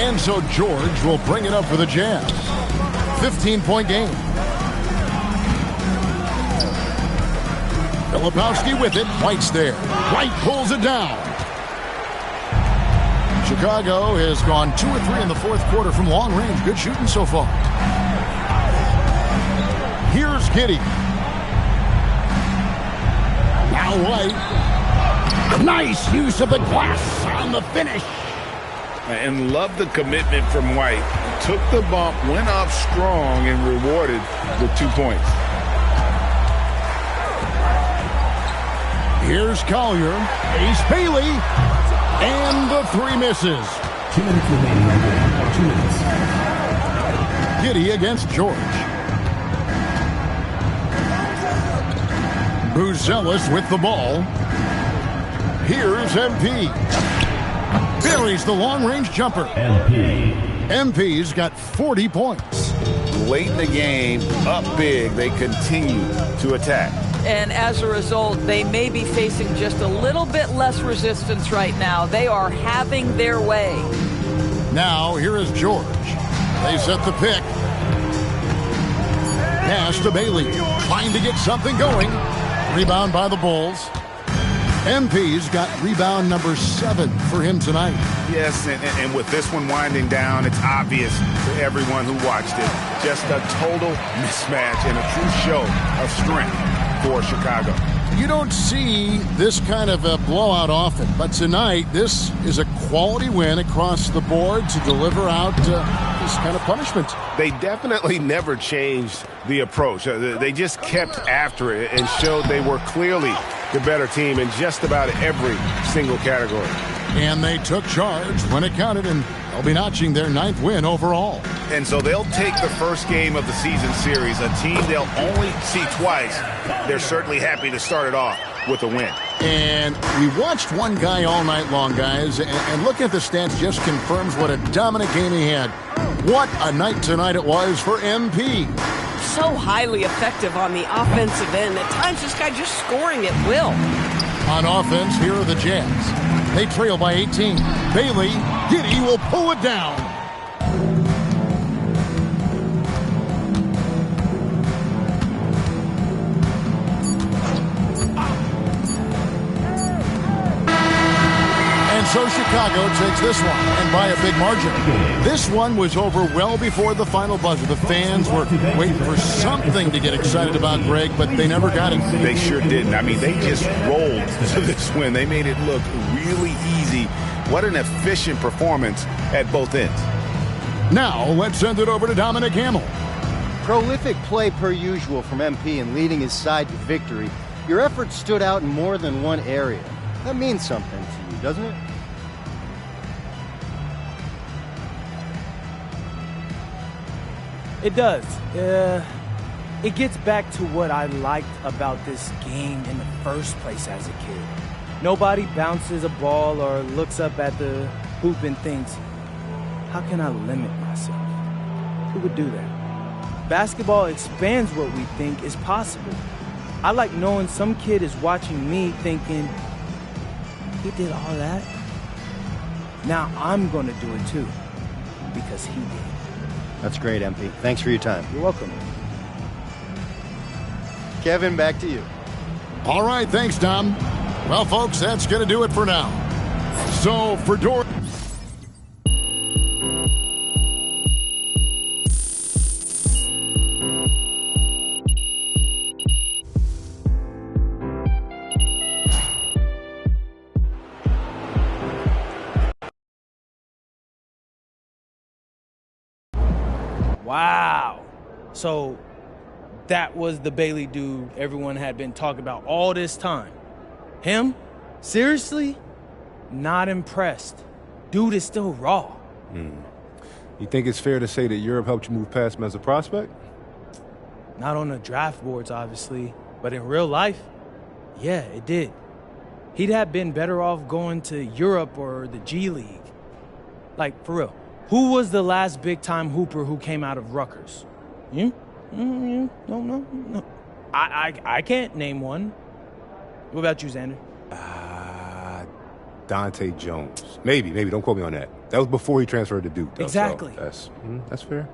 [SPEAKER 18] And so George will bring it up for the Jazz. 15-point game. Filipowski with it. White's there. White pulls it down. Chicago has gone 2 or 3 in the 4th quarter from long range. Good shooting so far. Here's Giddey. Now White. Nice use of the glass on the finish.
[SPEAKER 19] And love the commitment from White. Took the bump, went up strong, and rewarded with 2 points.
[SPEAKER 18] Here's Collier, Ace Bailey, and the 3 misses.
[SPEAKER 17] 2 minutes remaining. 2 minutes.
[SPEAKER 18] Giddy against George. Buzelis with the ball. Here's MP. Buries the long-range jumper. MP's got 40 points.
[SPEAKER 19] Late in the game, up big, they continue to attack.
[SPEAKER 20] And as a result, they may be facing just a little bit less resistance right now. They are having their way.
[SPEAKER 18] Now, here is George. They set the pick. Pass to Bailey. Trying to get something going. Rebound by the Bulls. MP's got rebound number 7 for him tonight.
[SPEAKER 19] Yes, and with this one winding down, it's obvious to everyone who watched it. Just a total mismatch and a true show of strength for Chicago.
[SPEAKER 18] You don't see this kind of a blowout often, but tonight this is a quality win across the board to deliver out this kind of punishment.
[SPEAKER 1] They definitely never changed the approach. They just kept after it and showed they were clearly the better team in just about every single category.
[SPEAKER 18] And they took charge when it counted, and they'll be notching their 9th win overall.
[SPEAKER 19] And so they'll take the first game of the season series, a team they'll only see twice. They're certainly happy to start it off with a win.
[SPEAKER 18] And we watched one guy all night long, guys, and looking at the stats just confirms what a dominant game he had. What a night tonight it was for MP.
[SPEAKER 21] So highly effective on the offensive end. At times, this guy just scoring at will.
[SPEAKER 18] On offense, here are the Jazz. They trail by 18. Bailey, Giddy will pull it down. And so Chicago takes this one, and by a big margin. This one was over well before the final buzzer. The fans were waiting for something to get excited about, Greg, but they never got it.
[SPEAKER 19] They sure didn't. I mean, they just rolled to this win. They made it look really easy. What an efficient performance at both ends.
[SPEAKER 18] Now, let's send it over to Dominic Hamill.
[SPEAKER 3] Prolific play per usual from MP in leading his side to victory. Your efforts stood out in more than one area. That means something to you, doesn't it?
[SPEAKER 10] It does. It gets back to what I liked about this game in the first place as a kid. Nobody bounces a ball or looks up at the hoop and thinks, how can I limit myself? Who would do that? Basketball expands what we think is possible. I like knowing some kid is watching me thinking, he did all that? Now I'm going to do it too, because he did.
[SPEAKER 3] That's great, MP. Thanks for your time.
[SPEAKER 10] You're welcome.
[SPEAKER 3] Kevin, back to you.
[SPEAKER 18] All right, thanks, Dom. Well, folks, that's going to do it for now. So, for Dor...
[SPEAKER 10] Wow. So that was the Bailey dude everyone had been talking about all this time. Him? Seriously? Not impressed. Dude is still raw.
[SPEAKER 22] You think it's fair to say that Europe helped you move past him as a prospect?
[SPEAKER 10] Not on the draft boards, obviously, but in real life, yeah, it did. He'd have been better off going to Europe or the G League. Like, for real. Who was the last big-time hooper who came out of Rutgers? You? No. I can't name one. What about you, Xander?
[SPEAKER 22] Dante Jones. Maybe. Don't quote me on that. That was before he transferred to Duke, though.
[SPEAKER 10] Exactly.
[SPEAKER 22] So that's fair.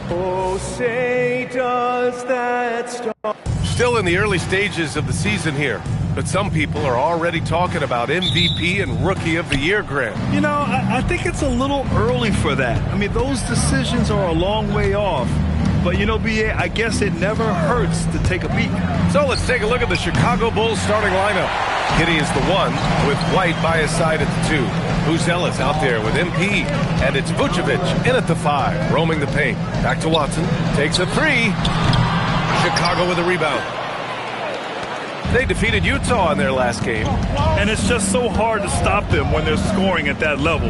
[SPEAKER 13] Oh, say does that star...
[SPEAKER 1] Still in the early stages of the season here, but some people are already talking about MVP and Rookie of the Year, Grant.
[SPEAKER 2] You know, I think it's a little early for that. I mean, those decisions are a long way off. But, you know, B.A., I guess it never hurts to take a peek.
[SPEAKER 1] So let's take a look at the Chicago Bulls starting lineup. Giddey is the 1, with White by his side at the 2. Buzelis out there with MP, and it's Vucevic in at the 5, roaming the paint. Back to Watson, takes a 3. Chicago with a rebound. They defeated Utah in their last game.
[SPEAKER 2] And it's just so hard to stop them when they're scoring at that level.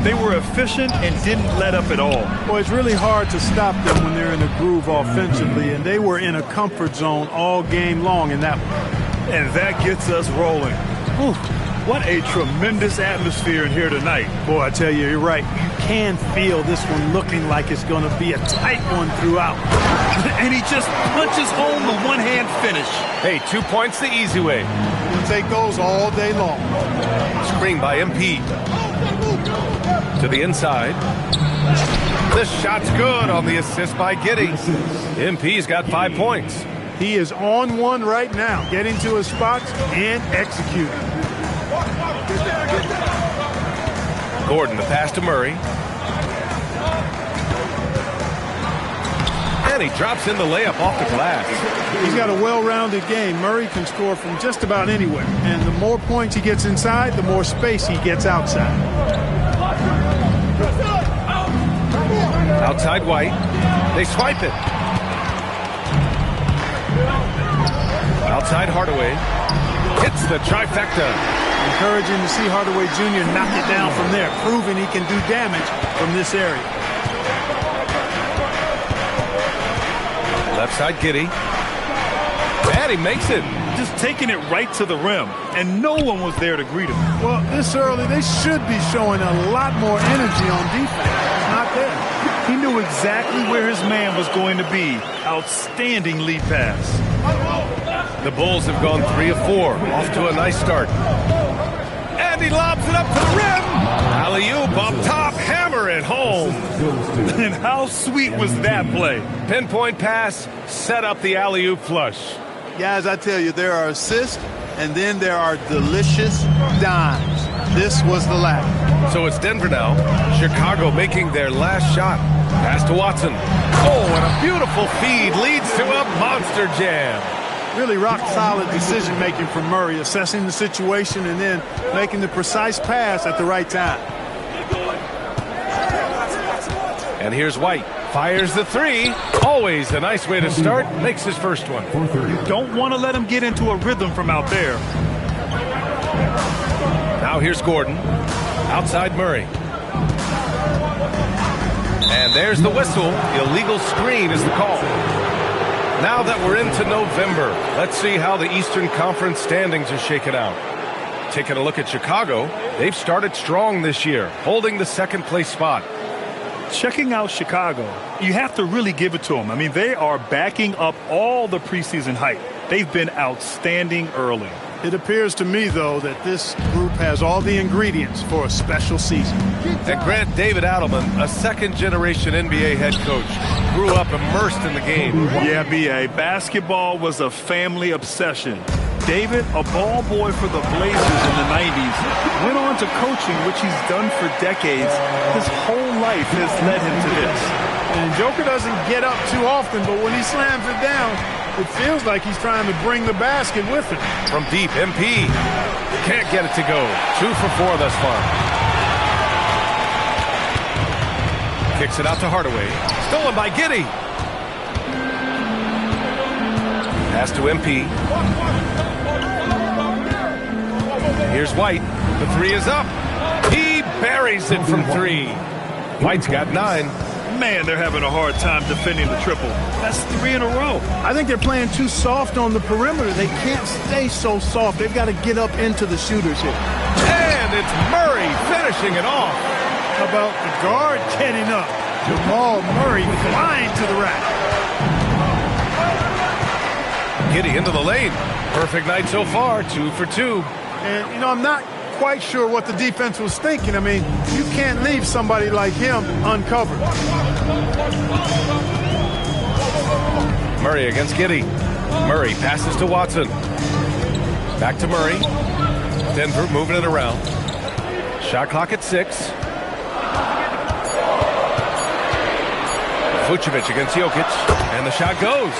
[SPEAKER 2] They were efficient and didn't let up at all.
[SPEAKER 11] Well, it's really hard to stop them when they're in a groove offensively, and they were in a comfort zone all game long in that one.
[SPEAKER 2] And that gets us rolling. Whew, what a tremendous atmosphere in here tonight.
[SPEAKER 11] Boy, I tell you, you're right. You can feel this one looking like it's going to be a tight one throughout.
[SPEAKER 2] And he just punches home the one-hand finish.
[SPEAKER 1] Hey, 2 points the easy way.
[SPEAKER 11] We'll take those all day long.
[SPEAKER 1] Screen by MP. To the inside. The shot's good on the assist by Giddey. MP's got 5 points.
[SPEAKER 11] He is on one right now, getting to his spots and executing.
[SPEAKER 1] Gordon, the pass to Murray. And he drops in the layup off the glass.
[SPEAKER 11] He's got a well-rounded game. Murray can score from just about anywhere. And the more points he gets inside, the more space he gets outside.
[SPEAKER 1] Outside White. They swipe it. Outside Hardaway. Hits the trifecta.
[SPEAKER 11] Encouraging to see Hardaway Jr. knock it down from there, proving he can do damage from this area.
[SPEAKER 1] Left side Giddey. And he makes it.
[SPEAKER 2] Just taking it right to the rim, and no one was there to greet him.
[SPEAKER 11] Well, this early, they should be showing a lot more energy on defense. It's not there.
[SPEAKER 2] He knew exactly where his man was going to be. Outstanding lead pass.
[SPEAKER 1] The Bulls have gone 3 of 4, off to a nice start. And he lobs it up to the rim. Alley-oop up top, hammer it home.
[SPEAKER 2] And how sweet was that play?
[SPEAKER 1] Pinpoint pass, set up the alley-oop flush.
[SPEAKER 11] Guys, I tell you, there are assists, and then there are delicious dimes. This was the latter.
[SPEAKER 1] So it's Denver now. Chicago making their last shot. Pass to Watson. Oh, and a beautiful feed leads to a monster jam.
[SPEAKER 11] Really rock-solid decision-making from Murray, assessing the situation and then making the precise pass at the right time.
[SPEAKER 1] And here's White. Fires the 3. Always a nice way to start. Makes his first one.
[SPEAKER 2] You don't want to let him get into a rhythm from out there.
[SPEAKER 1] Now here's Gordon. Outside Murray. And there's the whistle. Illegal screen is the call. Now that we're into November, let's see how the Eastern Conference standings are shaken out. Taking a look at Chicago, they've started strong this year, holding the second place spot.
[SPEAKER 2] Checking out Chicago, you have to really give it to them. I mean, they are backing up all the preseason hype. They've been outstanding early.
[SPEAKER 11] It appears to me, though, that this group has all the ingredients for a special season.
[SPEAKER 1] And Grant, David Adelman, a second-generation NBA head coach, grew up immersed in the game.
[SPEAKER 2] Yeah, B.A., basketball was a family obsession. David, a ball boy for the Blazers in the 90s, went on to coaching, which he's done for decades. His whole life has led him to this.
[SPEAKER 11] And Joker doesn't get up too often, but when he slams it down, it feels like he's trying to bring the basket with him.
[SPEAKER 1] From deep, MP can't get it to go. 2 for 4 thus far. Kicks it out to Hardaway. Stolen by Giddey. Pass to MP. Here's White. The 3 is up. He buries it from 3. White's got 9.
[SPEAKER 2] Man, they're having a hard time defending the triple. That's 3 in a row.
[SPEAKER 11] I think they're playing too soft on the perimeter. They can't stay so soft. They've got to get up into the shooters here.
[SPEAKER 1] And it's Murray finishing it off.
[SPEAKER 11] How about the guard getting up? Jamal Murray flying to the rack.
[SPEAKER 1] Giddey into the lane. Perfect night so far. 2 for 2.
[SPEAKER 11] And, you know, I'm not quite sure what the defense was thinking. I mean, you can't leave somebody like him uncovered.
[SPEAKER 1] Murray against Giddey. Murray passes to Watson. Back to Murray. Denver moving it around. Shot clock at 6. Vucevic against Jokic. And the shot goes.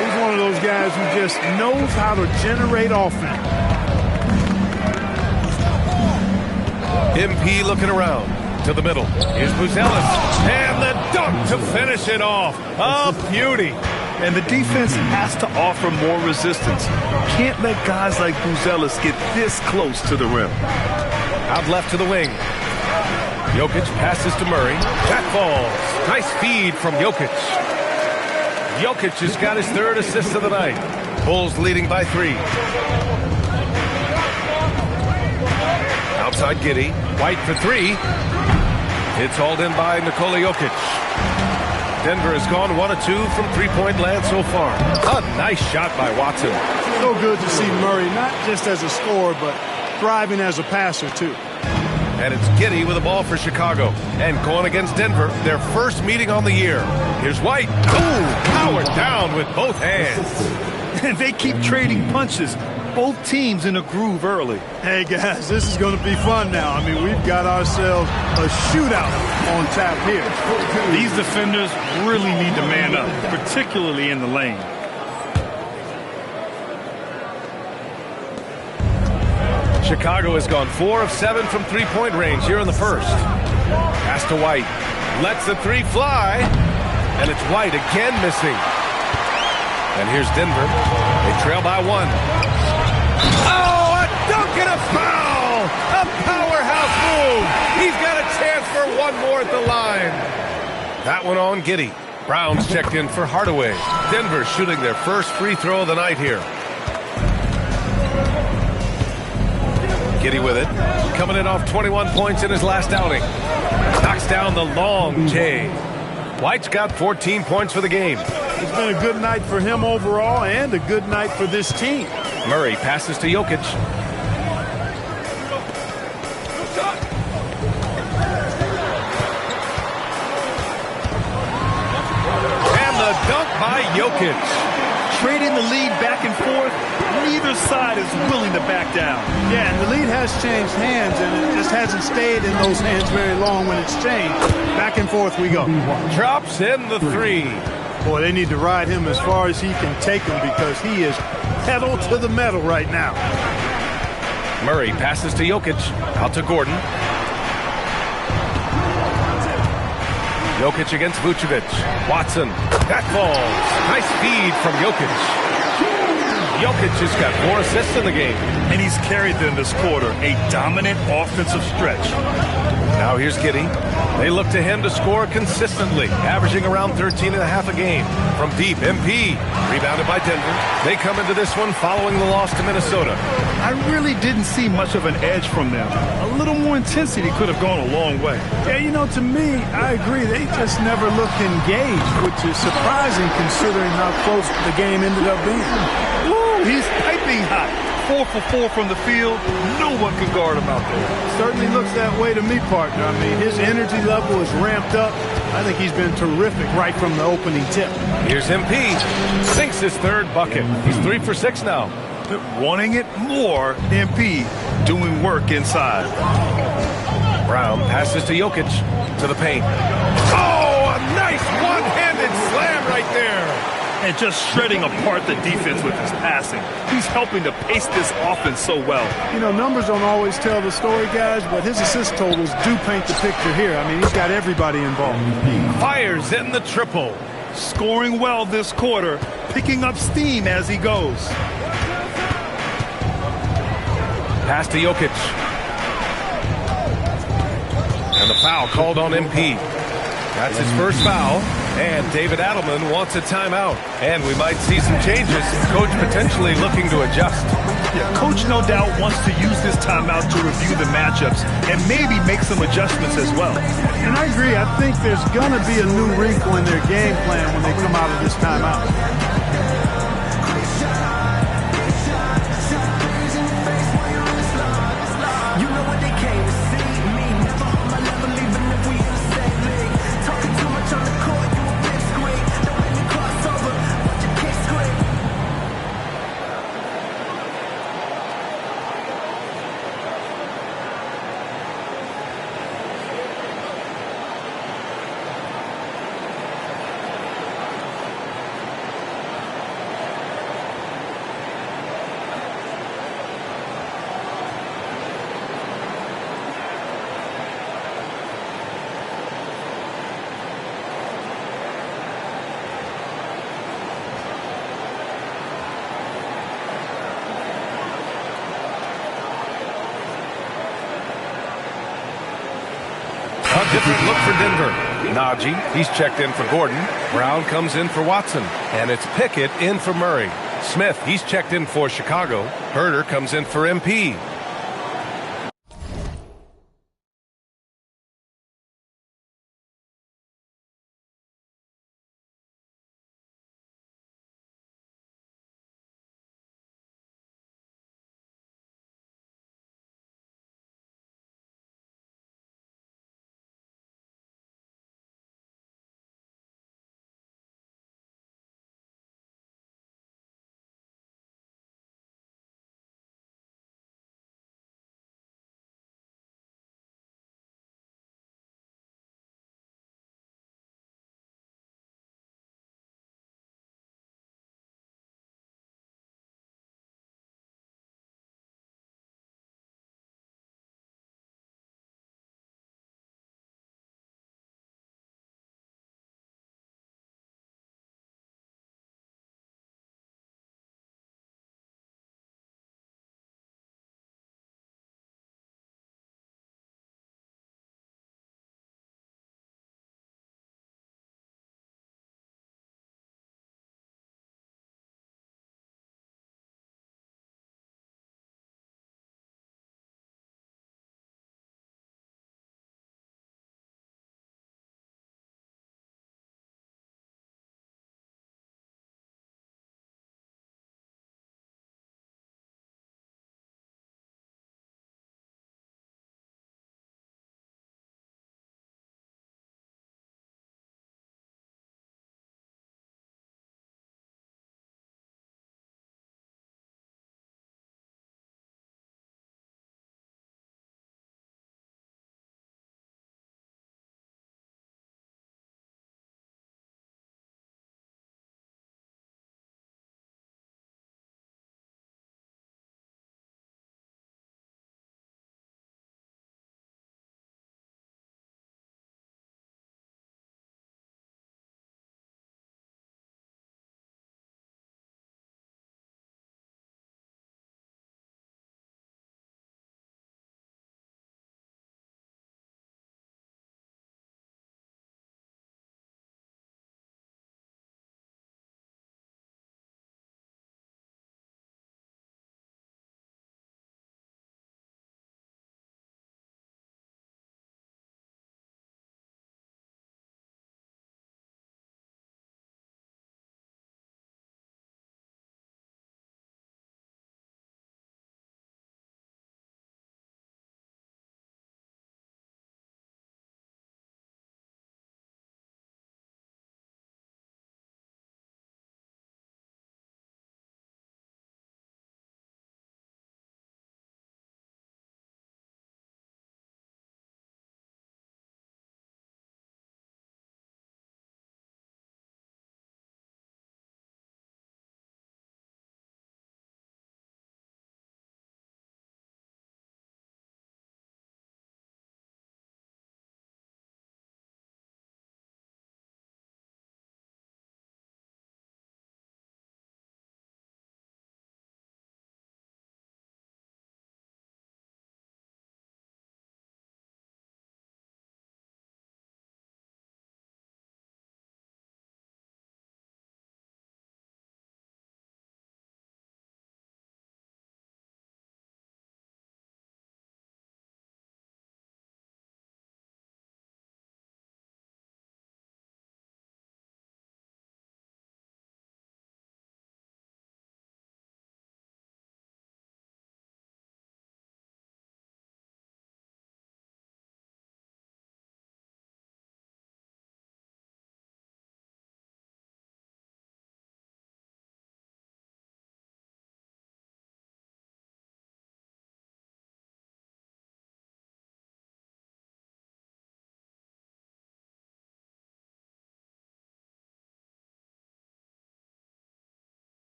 [SPEAKER 11] He's one of those guys who just knows how to generate offense.
[SPEAKER 1] MP looking around to the middle. Here's Buzelis. And the dunk to finish it off. A beauty.
[SPEAKER 2] And the defense has to offer more resistance. Can't let guys like Buzelis get this close to the rim.
[SPEAKER 1] Out left to the wing. Jokic passes to Murray. That falls. Nice feed from Jokic. Jokic has got his 3rd assist of the night. Bulls leading by 3. Outside Giddey. White for 3. It's hauled in by Nikola Jokic. Denver has gone 1 of 2 from 3-point land so far. A nice shot by Watson.
[SPEAKER 11] So good to see Murray, not just as a scorer, but thriving as a passer, too.
[SPEAKER 1] And it's Giddey with the ball for Chicago. And going against Denver, their first meeting on the year. Here's White. Ooh, powered down with both hands.
[SPEAKER 2] And they keep trading punches. Both teams in a groove early.
[SPEAKER 11] Hey, guys, this is going to be fun now. I mean, we've got ourselves a shootout on tap here.
[SPEAKER 2] These defenders really need to man up, particularly in the lane.
[SPEAKER 1] Chicago has gone 4 of 7 from 3-point range here in the first. Pass to White. Lets the 3 fly. And it's White again missing. And here's Denver. They trail by 1. Oh, a dunk and a foul! A powerhouse move! He's got a chance for 1 more at the line. That one on Giddey. Brown's checked in for Hardaway. Denver shooting their first free throw of the night here. Giddey with it. Coming in off 21 points in his last outing. Knocks down the long J. White's got 14 points for the game.
[SPEAKER 11] It's been a good night for him overall and a good night for this team.
[SPEAKER 1] Murray passes to Jokic. And the dunk by Jokic.
[SPEAKER 2] Trading the lead back and forth, neither side is willing to back down.
[SPEAKER 11] Yeah, and the lead has changed hands, and it just hasn't stayed in those hands very long when it's changed. Back and forth we go.
[SPEAKER 1] Drops in the 3.
[SPEAKER 11] Boy, they need to ride him as far as he can take him because he is pedal to the metal right now.
[SPEAKER 1] Murray passes to Jokic. Out to Gordon. Jokic against Vucevic. Watson. That falls. Nice feed from Jokic. Jokic has got 4 assists in the game.
[SPEAKER 2] And he's carried them this quarter. A dominant offensive stretch.
[SPEAKER 1] Now here's Giddey. They look to him to score consistently, averaging around 13.5 a game. From deep, MP, rebounded by Denver. They come into this one following the loss to Minnesota.
[SPEAKER 2] I really didn't see much of an edge from them. A little more intensity could have gone a long way.
[SPEAKER 11] Yeah, you know, to me, I agree. They just never look engaged, which is surprising considering how close the game ended up being.
[SPEAKER 2] Woo, he's piping hot. 4 for 4 from the field. No one can guard him out there.
[SPEAKER 11] Certainly looks that way to me, partner. I mean, his energy level is ramped up. I think he's been terrific right from the opening tip.
[SPEAKER 1] Here's MP. Sinks his third bucket. He's 3 for 6 now.
[SPEAKER 2] Wanting it more, MP doing work inside.
[SPEAKER 1] Brown passes to Jokic to the paint. Oh, a nice one-handed slam right there.
[SPEAKER 2] And just shredding apart the defense with his passing. He's helping to pace this offense so well.
[SPEAKER 11] You know, numbers don't always tell the story, guys, but his assist totals do paint the picture here. I mean, he's got everybody involved.
[SPEAKER 1] Fires in the triple.
[SPEAKER 2] Scoring well this quarter, picking up steam as he goes.
[SPEAKER 1] Pass to Jokic. And the foul called on MP. That's his first foul. And David Adelman wants a timeout. And we might see some changes. Coach potentially looking to adjust.
[SPEAKER 2] Yeah, Coach no doubt wants to use this timeout to review the matchups and maybe make some adjustments as well.
[SPEAKER 11] And I agree. I think there's going to be a new wrinkle in their game plan when they come out of this timeout.
[SPEAKER 1] Different look for Denver. Najee, he's checked in for Gordon. Brown comes in for Watson. And it's Pickett in for Murray. Smith, he's checked in for Chicago. Herter comes in for MP.